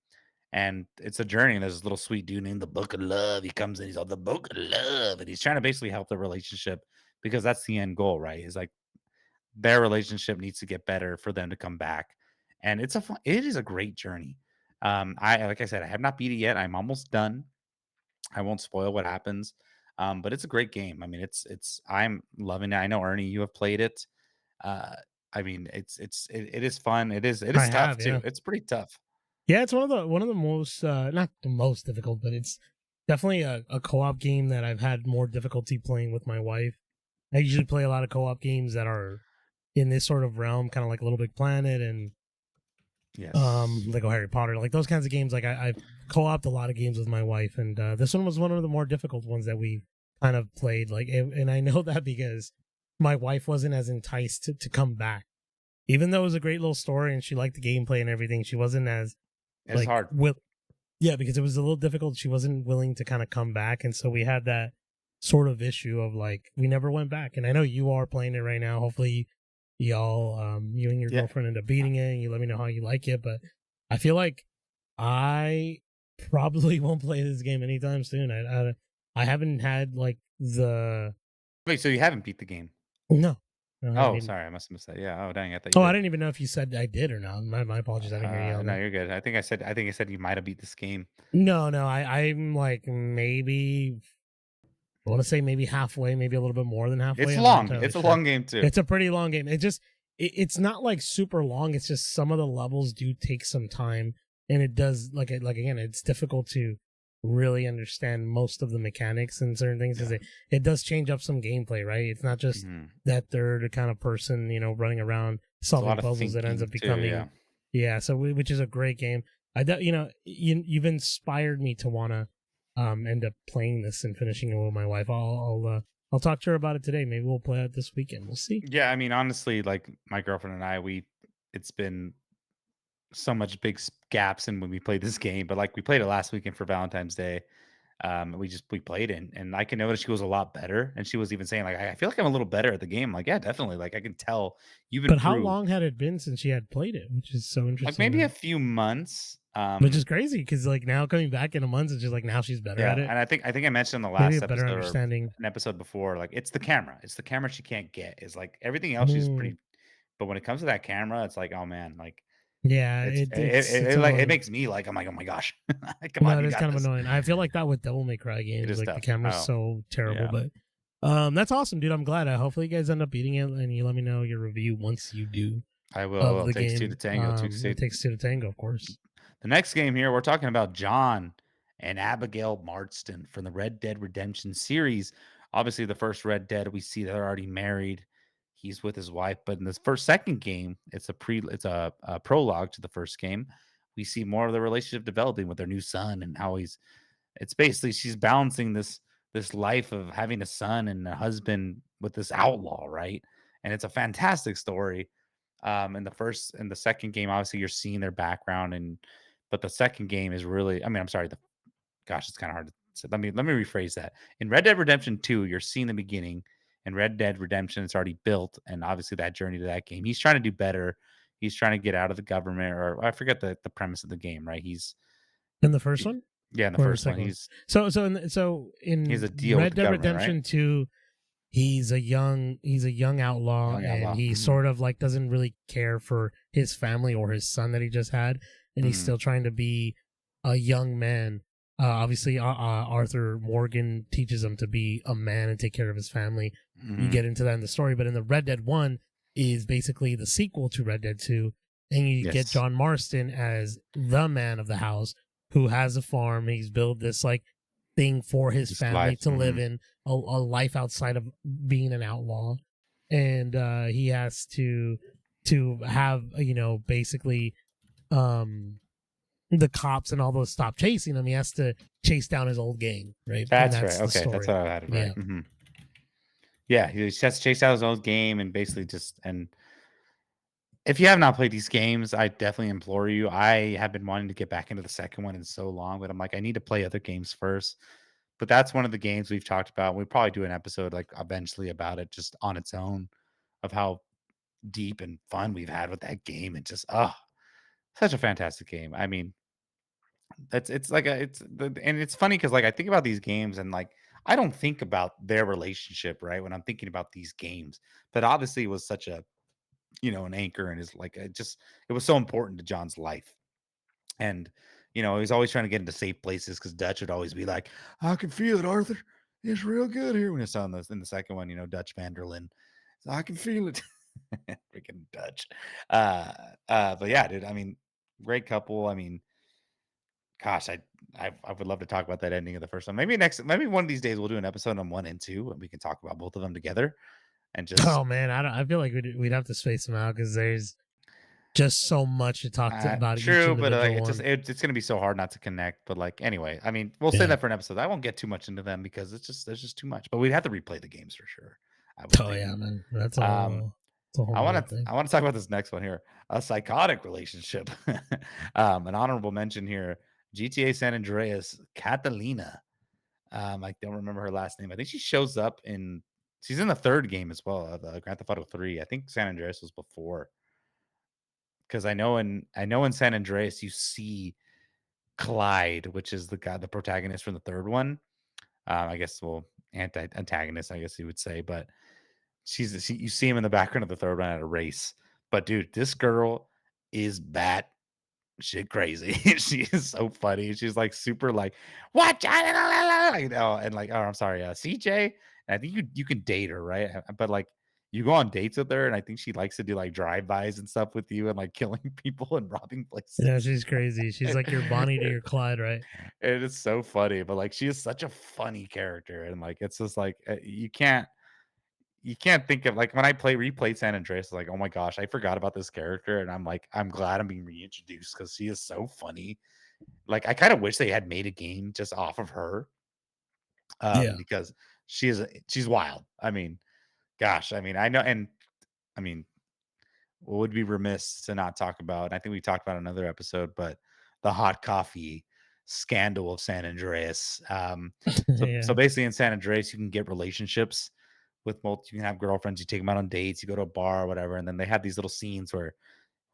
And it's a journey. And there's this little sweet dude named the Book of Love. He comes in, he's on the Book of Love, and he's trying to basically help the relationship, because that's the end goal, right? Is like their relationship needs to get better for them to come back. And it is a great journey. I like I said, I have not beat it yet. I'm almost done. I won't spoil what happens. But it's a great game. I mean, I'm loving it. I know, Ernie, you have played it. Uh, I mean, it is fun. It I is tough have, too. yeah. It's pretty tough. Yeah, it's one of the most not the most difficult, but it's definitely a co-op game that I've had more difficulty playing with my wife. I usually play a lot of co-op games that are in this sort of realm, kind of like Little Big Planet and Yes. Lego Harry Potter, like those kinds of games. Like I've co-opted a lot of games with my wife, and this one was one of the more difficult ones that we kind of played. Like, and I know that because my wife wasn't as enticed to come back, even though it was a great little story and she liked the gameplay and everything. She wasn't as It's like hard. yeah, because it was a little difficult. She wasn't willing to kind of come back, and so we had that sort of issue of like we never went back. And I know you are playing it right now. Hopefully, y'all, you and your Yeah. girlfriend end up beating it, and you let me know how you like it. But I feel like I probably won't play this game anytime soon. I haven't had like the Wait, so you haven't beat the game? no. No, I Oh, mean, sorry, I must have missed that. Yeah. Oh, dang, I thought you oh, I did. didn't even know if you said I did or not. My apologies. I didn't hear you on No, that. you're good. I think I said you might have beat this game. No, no, I'm like maybe I want to say maybe halfway, maybe a little bit more than halfway. It's I'm not long. entirely It's a sure. long game too. It's a pretty long game. It's not like super long. It's just some of the levels do take some time, and it does like again, it's difficult to really understand most of the mechanics and certain things, because Yeah. it does change up some gameplay, right? It's not just Mhm. that they're the kind of person, running around It's a solving lot of puzzles. It ends thinking up too, becoming, yeah. yeah. So which is a great game. You've inspired me to want to end up playing this and finishing it with my wife. I'll talk to her about it today. Maybe we'll play it this weekend. We'll see. Yeah, I mean, honestly, like, my girlfriend and I, it's been so much gaps in when we played this game, but, like, we played it last weekend for Valentine's Day. We played it, and I can notice she was a lot better, and she was even saying, like, "I feel like I'm a little better at the game." I'm like, "Yeah, definitely, like, I can tell you've But how improved." long had it been since she had played it? Which is so Like, interesting maybe a that. few months, Which is crazy because like now coming back in a month, it's just like now she's better at yeah, it. and I think I mentioned in the Maybe last a better episode or understanding. an episode before, like, it's the camera. It's the camera she can't get. Is like, everything else she's Mm, pretty, but when it comes to that camera, it's like, oh, man, like, yeah, it's it's like, it annoying. makes me like, "I'm like, oh my gosh. Come No, on, it you is got kind of this." annoying. I feel like that with Devil May Cry It games, is like the tough. camera's Oh, so terrible. yeah. But that's awesome, dude. I'm glad. Hopefully you guys end up beating it, and you let me know your review once you do I of will. the Takes 2 to game. tango, 2 It takes two to tango, of course. The next game here, we're talking about John and Abigail Marston from the Red Dead Redemption series. Obviously, the first Red Dead, we see they're already married. He's with his wife, but in this second game, it's a prologue to the first game. We see more of the relationship developing with their new son and how it's basically she's balancing this life of having a son and a husband with this outlaw, right? And it's a fantastic story. In the second game, obviously you're seeing their background, but the second game is really, I mean, I'm sorry, gosh, it's kind of hard to say. Let me rephrase that. In Red Dead Redemption 2, you're seeing the beginning. In Red Dead Redemption, it's already built, and obviously that journey to that game. He's trying to do better. He's trying to get out of the government, or I forget the premise of the game, right? In the first one Yeah, in the or the first one, second one? So he has in a deal with Red the Dead government, right? Redemption 2, he's a young outlaw, Young and outlaw. he Mhm, sort of like doesn't really care for his family or his son that he just had, and he's mhm. still trying to be a young man. Obviously, Arthur Morgan teaches him to be a man and take care of his family. You Mhm. get into that in the story, but in the Red Dead 1 is basically the sequel to Red Dead 2, and you get Yes. John Marston as the man of the house who has a farm. He's built this like thing for his Just family life. to live Mhm. in, a life outside of being an outlaw, and he has to have basically um the cops and all those stop chasing him. He has to chase down his old gang, right? And That's right. that's the Okay, that's story. what I had it right. Yeah. Mhm. Yeah, he just has to chase out his own game and basically just, and if you have not played these games, I definitely implore you. I have been wanting to get back into the second one in so long, but I'm like, I need to play other games first. But that's one of the games we've talked about. We'll probably do an episode like eventually about it just on its own, of how deep and fun we've had with that game. And just, such a fantastic game. I mean, it's like and it's funny because, like, I think about these games and, like, I don't think about their relationship, right, when I'm thinking about these games. But obviously it was such a, an anchor, and is like, it was so important to John's life. And, he's always trying to get into safe places because Dutch would always be like, "I can feel it, Arthur. It's real good here." When it's on in the second one, Dutch Vanderlyn. So I can feel it. Freaking Dutch. But yeah, dude. I mean, great couple. I mean, gosh, I would love to talk about that ending of the first one. Maybe one of these days we'll do an episode on 1 and 2, and we can talk about both of them together and just Oh man, I feel like we'd have to space them out because there's just so much to talk about each true, but, like, individual one. it's gonna be so hard not to connect, but, like, anyway, I mean, we'll say Yeah. that for an episode. I won't get too much into them because there's just too much, but we'd have to replay the games for sure, I would Oh think. yeah, man. That's Um, a whole I nother wanna thing. I wanna talk about this next one here, a psychotic relationship. An honorable mention here, GTA San Andreas, Catalina. I don't remember her last name. I think she's in the 3rd game as well, the Grand Theft Auto 3. I think San Andreas was before, because I know in San Andreas, you see Clyde, which is the protagonist from the 3rd one. I guess, well, antagonist, I guess you would say, but you see him in the background of the 3rd one at a race. But dude, this girl is bat shit crazy. She is so funny. She's like super like, "Watch out," and like, oh, I'm sorry, CJ. And I think you can date her, right? But like, you go on dates with her, and I think she likes to do like drive-bys and stuff with you and like killing people and robbing places. Yeah, she's crazy. She's like your Bonnie to your Clyde, right? It is so funny, but like she is such a funny character, and like it's just like you can't think of like when I replayed San Andreas, like, oh my gosh, I forgot about this character, and I'm like, I'm glad I'm being reintroduced because she is so funny. Like, I kind of wish they had made a game just off of her, Yeah. because she's wild. I mean, gosh, I mean, I know, and I mean, would be remiss to not talk about. And I think we talked about another episode, but the hot coffee scandal of San Andreas. So Yeah. basically, in San Andreas, you can get relationships with multi. You can have girlfriends. You take them out on dates. You go to a bar, or whatever, and then they have these little scenes where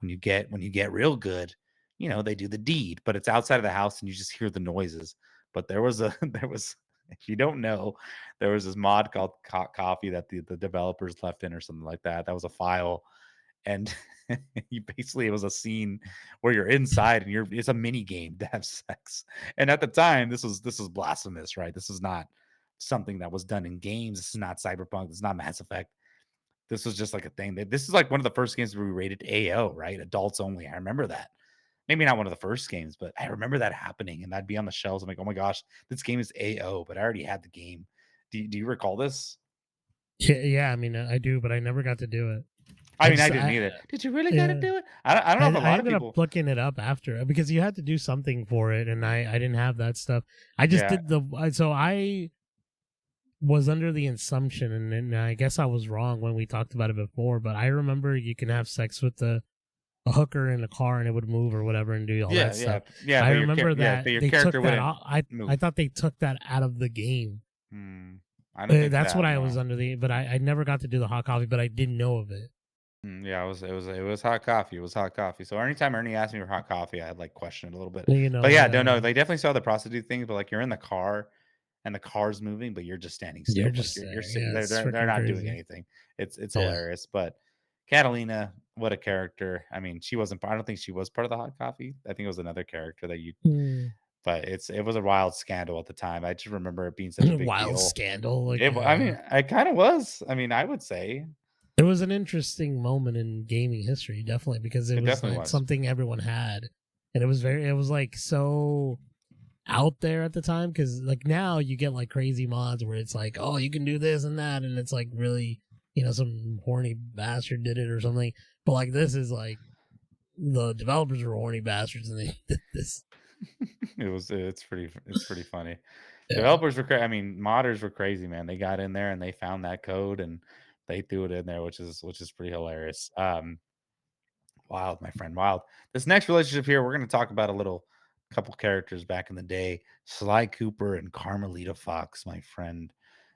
when you get real good, they do the deed, but it's outside of the house and you just hear the noises. But there was a there was if you don't know, there was this mod called coffee that the developers left in or something like that. That was a file, and it was a scene where you're inside and it's a mini game to have sex. And at the time, this was blasphemous, right? This is not something that was done in games. This is not Cyberpunk. This is not Mass Effect. This was just like a thing. This is like one of the first games where we rated AO, right? Adults only. I remember that. Maybe not one of the first games, but I remember that happening, and I'd be on the shelves. I'm like, oh my gosh, this game is AO, but I already had the game. Do you recall this? Yeah, I mean, I do, but I never got to do it. I I mean, I just, didn't either. Did you really got to yeah, do it? I don't know if a I lot of ended up people. looking it up after because you had to do something for it, and I didn't have that stuff. I just Yeah, did so I was under the assumption, and I guess I was wrong when we talked about it before, but I remember you can have sex with a hooker in a car and it would move or whatever and do all that yeah, stuff. yeah. I But remember that but your they took character that wouldn't off. I move. thought they took that out of the game. Hmm. I don't think That's what that. I was No. under the, but I never got to do the hot coffee, but I didn't know of it. Yeah, it was hot coffee. It was hot coffee. So anytime Ernie asked me for hot coffee, I'd like question it a little bit. You But know, yeah, yeah, don't know. yeah. They definitely saw the prostitute thing, but like you're in the car and the car's moving, but you're just standing You're still. Like just you're there. sitting Yeah, there. it's They're freaking not doing crazy. anything. It's Yeah. hilarious. But Catalina, what a character. I mean, she wasn't I don't think she was part of the hot coffee. I think it was another character that you Hmm. but it was a wild scandal at the time. I just remember it being such a big Wild deal. scandal. Like, I mean, I kind of was. I mean, I would say it was an interesting moment in gaming history, definitely, because it it was definitely like was. something everyone had. And it was like so out there at the time because like now you get like crazy mods where it's like, oh, you can do this and that, and it's like really, some horny bastard did it or something. But like this is like the developers were horny bastards and they did this. It's pretty funny. Yeah. Developers were I mean, modders were crazy, man. They got in there and they found that code and they threw it in there, which is pretty hilarious. Wild, my friend, wild. This next relationship here, we're going to talk about a little couple characters back in the day, Sly Cooper and Carmelita Fox, my friend.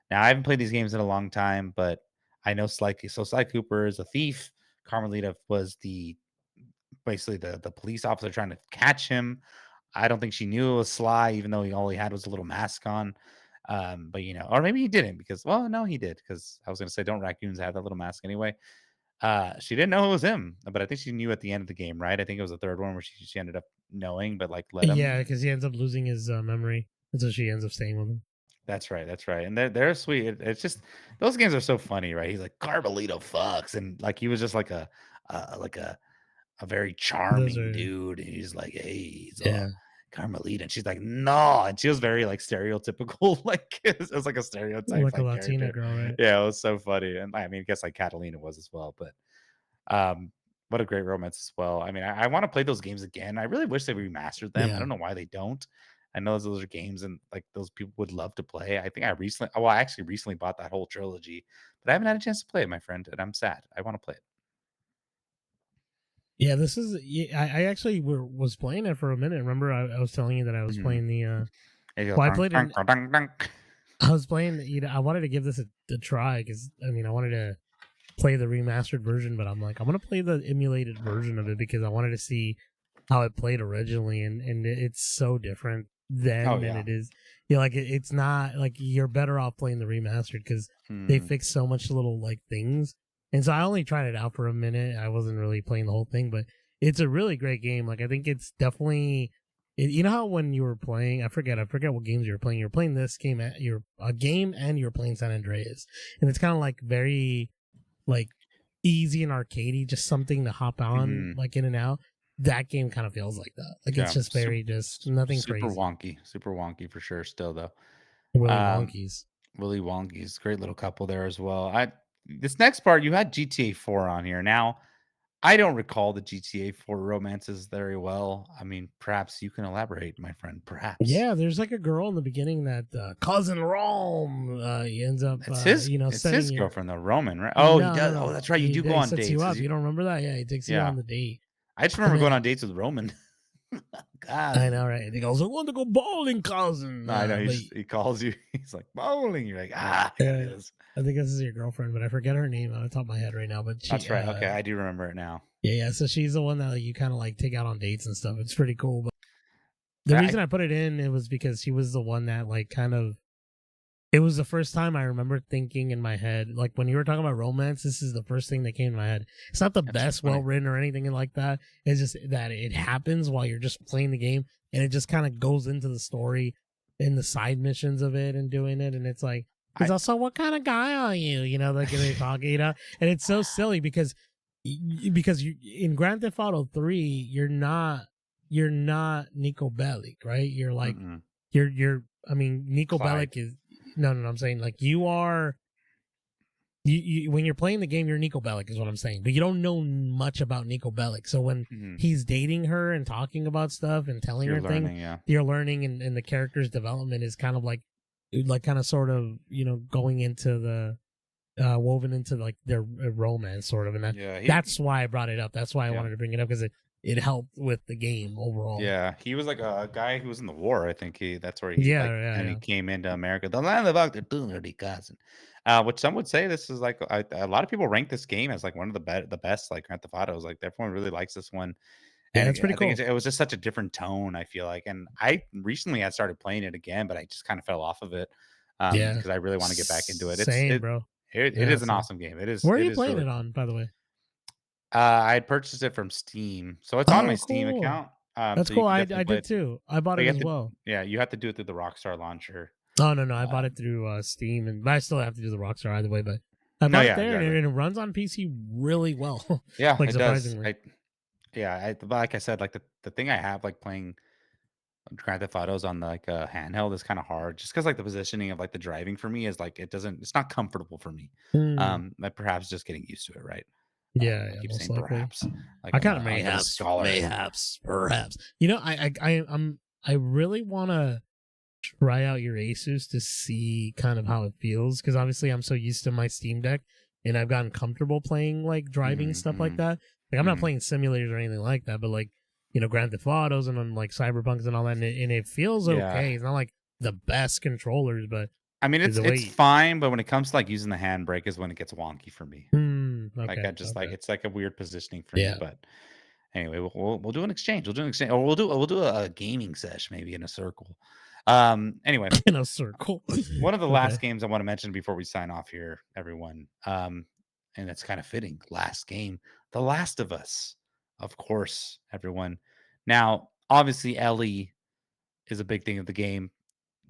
Now, I haven't played these games in a long time, but I know Sly Cooper is a thief. Carmelita was basically the police officer trying to catch him. I don't think she knew it was Sly, even though all he had was a little mask on. But or maybe he didn't because, well, no, he did because I was going to say, don't raccoons have that little mask anyway? She didn't know it was him, but I think she knew at the end of the game, right? I think it was the third one where she ended up knowing, but like let Yeah, him. because he ends up losing his memory. And so she ends up staying with him. That's right, that's right, and they're sweet. It's just those games are so funny, right? He's like Carbolito fucks, and like he was just like like a very Those charming are, dude, and he's like, hey, he's yeah, Carmelita, and she's like, no, and she was very like stereotypical, like it was like a stereotype like a like Latina character. girl, right? Yeah, it was so funny, and I mean, I guess like Catalina was as well, but Um, what a great romance as well. I mean, I want to play those games again. I really wish they remastered them. I Yeah. don't know why they don't. I know those are games and like those people would love to play. I think I actually recently bought that whole trilogy, but I haven't had a chance to play it, my friend, and I'm sad. I want to play it. Yeah, this is. Yeah, I actually was playing it for a minute. Remember, I was telling you that I was Mhm. playing the. And you go, Well, I "Dunk, played dunk, it. dunk, dunk." I was playing. I wanted to give this a try because I mean, I wanted to play the remastered version, but I'm like, I'm gonna play the emulated version of it because I wanted to see how it played originally, and it's so different Oh then than yeah. it is. Like it's not like you're better off playing the remastered because they Hmm. fix so much little like things. And so I only tried it out for a minute. I wasn't really playing the whole thing, but it's a really great game. Like I think it's definitely. You know how when you were playing, I forget what games you were playing. You were playing this game at your a game, and you were playing San Andreas, and it's kind of like very like easy and arcadey, just something to hop on Mhm. like in and out. That game kind of feels like that. Like it's Yeah, just very just nothing crazy. super wonky for sure. Still though, Willy um, Wonkies. Willy Wonky's great little couple there as well. I this next part you had GTA 4 on here. Now I don't recall the GTA 4 romances very well. I mean, perhaps you can elaborate, my friend. Perhaps Yeah, there's like a girl in the beginning that cousin Rome he ends up it's setting his you. girlfriend though, Roman, right? Oh, he No, no, does. Oh, no. that's right. You do go He on sets you dates. up. You don't remember that? Yeah, he takes you Yeah. on the date, I just and remember going then on dates with Roman. I know, Cousin. right? And he goes, "I want to go bowling, cousin." No, I know. But He calls you. He's like bowling. You're like, yeah, it uh, is. I think this is your girlfriend, but I forget her name on the top of my head right now. But That's right. Okay, I do remember it now. yeah. So she's the one that like, you kind of like take out on dates and stuff. It's pretty cool. But the I reason I put it in it was because she was the one that like kind of. It was the first time I remember thinking in my head, like when you were talking about romance, this is the first thing that came to my head. It's not the That's so best, well funny. written or anything like that. It's just that it happens while you're just playing the game, and it just kind of goes into the story and the side missions of it and doing it. And it's like, he's I also, what kind of guy are you? You know, like they're talking, and it's so silly because you in Grand Theft Auto 3, you're not Nico Bellic, right? You're like mm-mm. you're I mean, Nico Clyde. Bellic is no, I'm saying like you are you when you're playing the game, you're Nico Bellic is what I'm saying. But you don't know much about Nico Bellic. So when Mhm. he's dating her and talking about stuff and telling You're her things, learning, yeah. you're learning and the character's development is kind of like kind of sort of, going into the woven into like their romance sort of, and Yeah, that's why I brought it up. That's why I yeah. wanted to bring it up because it helped with the game overall. Yeah, he was like a guy who was in the war. I think that's where he Yeah, like, yeah, and he yeah. came into America, the land of opportunity, cousin. Which some would say this is like a lot of people rank this game as like one of the best like Grand Theft Autos. Like everyone really likes this one, Yeah, and it's pretty I think cool. it was just such a different tone. I feel like, and I recently had started playing it again, but I just kind of fell off of it Yeah. because I really want to get back into it. Same, bro. It Yeah, is an same. awesome game. Where are It you is playing really it cool. on, by the way? I had purchased it from Steam, so it's on my Oh, Steam cool. account. That's So you cool. can I definitely play did it. too. I bought But it you have as to well. yeah, you have to do it through the Rockstar launcher. Oh no, I bought Um, it through Steam, but I still have to do the Rockstar either way. But I no, bought it yeah, there, and exactly. it runs on PC really well, Yeah, like it does. surprisingly. Like I said, like the thing I have like playing Grand Theft Autos on like a handheld is kind of hard, just because like the positioning of like the driving for me is like it's not comfortable for me. Hmm. Like perhaps just getting used to it, right? Yeah, I yeah, keep most saying likely. perhaps, like I kind of I'm the mayhaps, scholar. mayhaps, perhaps. I really want to try out your Asus to see kind of how it feels because obviously I'm so used to my Steam Deck and I've gotten comfortable playing like driving Hmm, stuff like hmm, that. Like I'm not hmm. playing simulators or anything like that, but like Grand Theft Autos and then like Cyberpunks and all that, and it feels Yeah, okay. It's not like the best controllers, but I mean the it's way. fine, but when it comes to like using the handbrake is when it gets wonky for me. Like, Okay, I just like okay, it's like a weird positioning for me, yeah, but anyway, we'll do an exchange. We'll do an exchange, or we'll do a gaming sesh maybe in a circle. Anyway, in a circle. one of the last Okay. games I want to mention before we sign off here, everyone. And it's kind of fitting. Last game, The Last of Us, of course, everyone. Now, obviously, Ellie is a big thing of the game.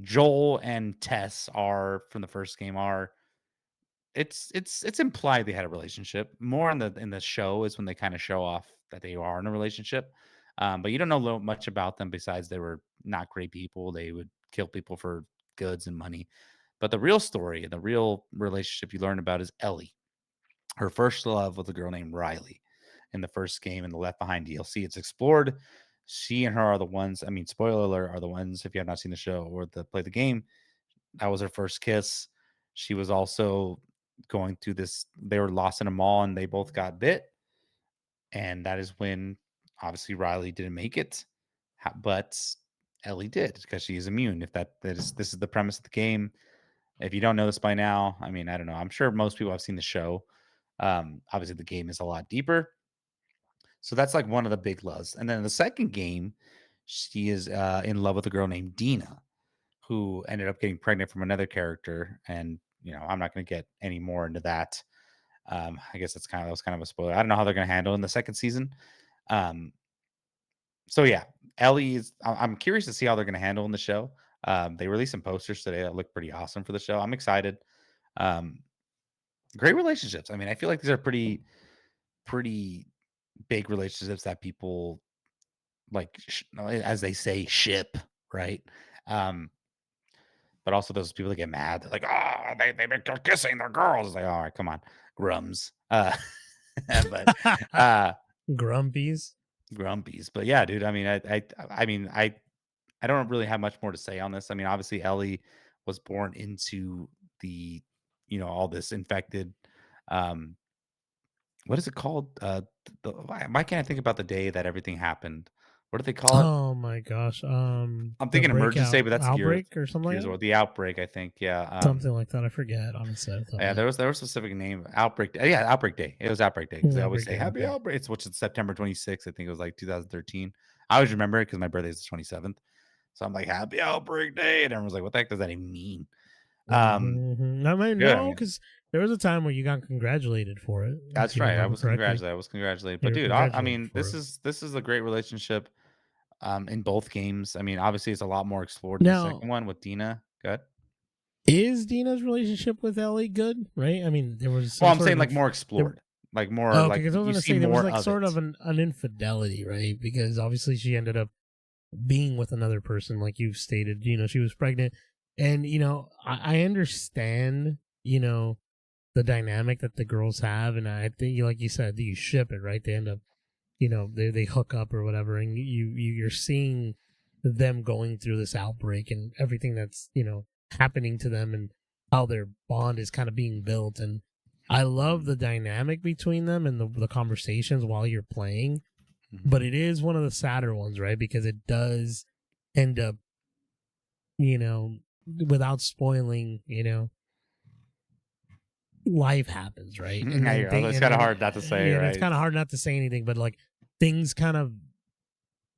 Joel and Tess are from the first game are it's implied they had a relationship. More in the show is when they kind of show off that they are in a relationship. But you don't know much about them besides they were not great people. They would kill people for goods and money. But the real story and the real relationship you learn about is Ellie. Her first love was a girl named Riley in the first game in the Left Behind DLC. It's explored. She and her are the ones, I mean, spoiler alert, are the ones, if you have not seen the show or play the game, that was her first kiss. She was also going through this. They were lost in a mall and they both got bit. And that is when obviously Riley didn't make it, but Ellie did because she is immune. If that is this is the premise of the game. If you don't know this by now, I mean, I don't know. I'm sure most people have seen the show. Obviously, the game is a lot deeper. So that's like one of the big loves. And then the second game, she is in love with a girl named Dina who ended up getting pregnant from another character. And I'm not going to get any more into that. I guess that was kind of a spoiler. I don't know how they're going to handle it in the second season. Um, so yeah, Ellie is. I'm curious to see how they're going to handle in the show. They released some posters today that look pretty awesome for the show. I'm excited. Um, Great relationships. I mean, I feel like these are pretty big relationships that people like, as they say, ship, right? Um, but also those people that get mad. They're like, oh, they've been kissing their girls. It's like, all right, come on, grums. But Grumpies. grumpies. But yeah, dude. I mean, I don't really have much more to say on this. I mean, obviously, Ellie was born into the, all this infected. Um, what is it called? Why can't I think about the day that everything happened? What do they call it? Oh my gosh. I'm The thinking Emergence Day, breakout but that's outbreak or something like Gears that. or the outbreak. I think, yeah. Something like that. I forget. Honestly, I thought Yeah, that there was a specific name, Outbreak Day. Yeah, Outbreak Day. It was Outbreak Day because they always outbreak say day. Happy Okay. Outbreak. Which is September 26th. I think it was like 2013. I always remember it because my birthday is the 27th. So I'm like Happy Outbreak Day, and everyone's like, "What the heck does that even mean?" Um, I mean, Good. I no, mean, because there was a time where you got congratulated for it, if that's you right. I remember was correctly. congratulated. I was congratulated. You But were dude, I congratulated mean, for it. this is a great relationship. In both games. I mean, obviously, it's a lot more explored in the Now, second one with Dina. Good. is Dina's relationship with Ellie good? Right? I mean, there was Well, some I'm sort saying of like more there. explored, like more Oh, okay, like because I was you gonna see say there was more like of sort it. of an infidelity, right? Because obviously she ended up being with another person, like you've stated. She was pregnant, and I understand, the dynamic that the girls have, and I think, like you said, you ship it, right? They end up, they hook up or whatever, and you're seeing them going through this outbreak and everything that's happening to them, and how their bond is kind of being built. And I love Mhm, the dynamic between them and the conversations while you're playing, mhm. but it is one of the sadder ones, right? Because it does end up, you know, without spoiling, life happens, right? And I then hear. It's kind of hard not to say, it's right? kind of hard not to say anything, but like things kind of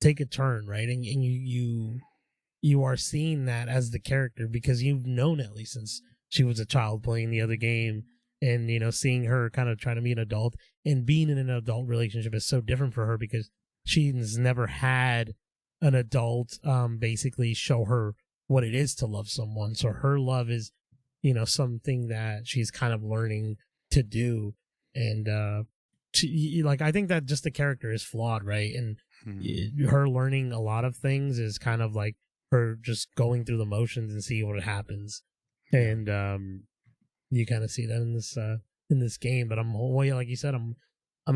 take a turn, right? And you are seeing that as the character because you've known Ellie since she was a child playing the other game, and seeing her kind of trying to be an adult and being in an adult relationship is so different for her because she's never had an adult basically show her what it is to love someone. So her love is something that she's kind of learning to do. And like, I think that just the character is flawed, right? And Mhm. her learning a lot of things is kind of like her just going through the motions and see what happens. Yeah. And you kind of see that in this game. But well, yeah, like you said, I'm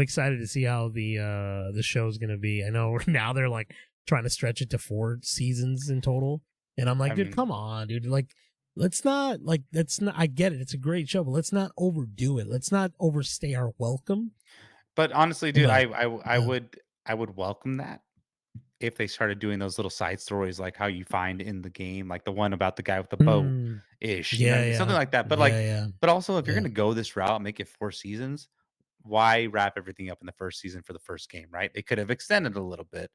excited to see how the show's gonna be. I know now they're like trying to stretch it to 4 seasons in total, and I'm like, I dude, mean, come on, dude, like. Let's not. I get it. It's a great show, but let's not overdo it. Let's not overstay our welcome. but honestly, dude, But uh, I would welcome that if they started doing those little side stories like how you find in the game, like the one about the guy with the boat mm, ish. You know what I yeah, mean? Something yeah, like that. But yeah, like, yeah, but also if you're yeah. gonna go this route, make it 4 seasons. Why wrap everything up in the first season for the first game, right? They could have extended a little bit,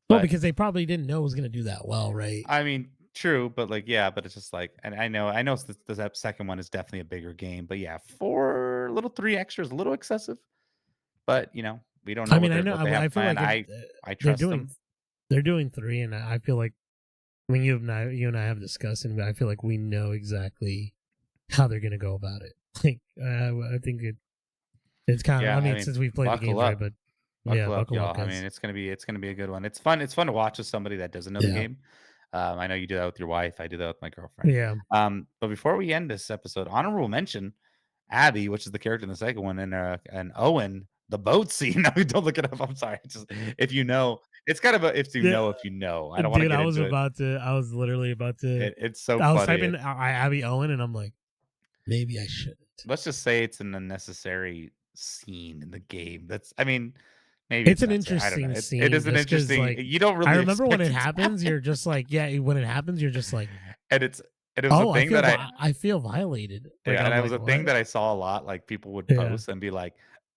Well, but because they probably didn't know it was going to do that well, right? I mean, true, but like, yeah, but it's just like, and I know the second one is definitely a bigger game, but yeah, four little three extras, a little excessive, but we don't I know mean, I know. what they have I feel planned. like I they're trust doing them. they're doing three, and I feel like, I mean, you and I have discussed, and I feel like we know exactly how they're going to go about it. Like, I think it's kind of. Yeah, I I mean, mean, since we've played the buckle games, right? up, But yeah, buckle up, buckle up, y'all. I mean, guys. it's gonna be a good one. It's fun. It's fun to watch with somebody that doesn't know the Yeah, game. I know you do that with your wife. I do that with my girlfriend. yeah. But before we end this episode, honorable mention Abby, which is the character in the second one, and Owen, the boat scene. No, don't look it up. I'm sorry. Just if you know, it's kind of a Yeah, if you know. I don't want to dude, get into it. I was literally about to. It's so I was funny. typing Abby Owen, and I'm like, maybe I shouldn't. Let's just say it's an unnecessary scene in the game. I mean, maybe It's it's an necessary. I don't know. interesting It scene is an just because, interesting. like, You don't I really remember when expect it it to happens, happen, you're just like, yeah, when it happens, you're just like, and it was a oh, thing that I feel violated. Like, yeah, and I'm it was like, a thing what? that I saw a lot. Like people would Yeah, post and be like,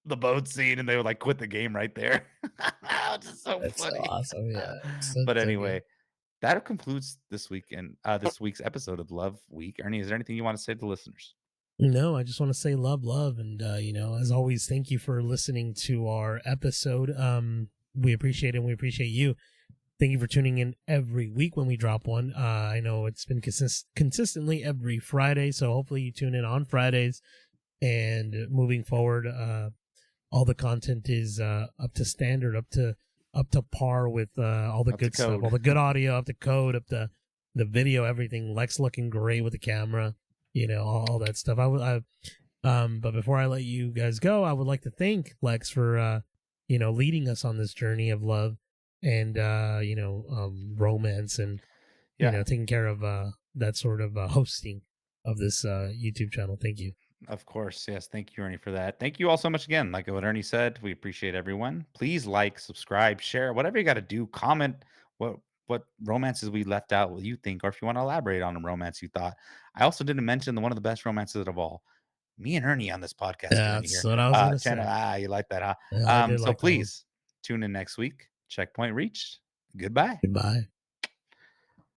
"The boat scene," and they would like quit the game right there. Which is so that's so funny. awesome. Yeah, so But so good. anyway, that concludes this week's episode of Love Week. Ernie, is there anything you want to say to the listeners? No, I just want to say love, and as always, thank you for listening to our episode. We appreciate it. And we appreciate you. Thank you for tuning in every week when we drop one. I know it's been consistently every Friday, so hopefully you tune in on Fridays. and moving forward, all the content is up to standard, up to par with all the Up to good stuff, all code. the good audio, up to code, up to the video, everything. Lex looking great with the camera, all that stuff. But before I let you guys go, I would like to thank Lex for leading us on this journey of love and romance and Yeah. taking care of that sort of hosting of this YouTube channel. Thank you. Of course. Yes. Thank you, Ernie, for that. Thank you all so much again. Like what Ernie said, we appreciate everyone. Please like, subscribe, share, whatever you got to do. Comment what romances we left out, what you think, or if you want to elaborate on a romance you thought. I also didn't mention one of the best romances of all. Me and Ernie on this podcast journey That's here. what I was gonna Channel. say. You like that, huh? Yeah, I did So like that one. please tune in next week. Checkpoint reached. Goodbye. Goodbye.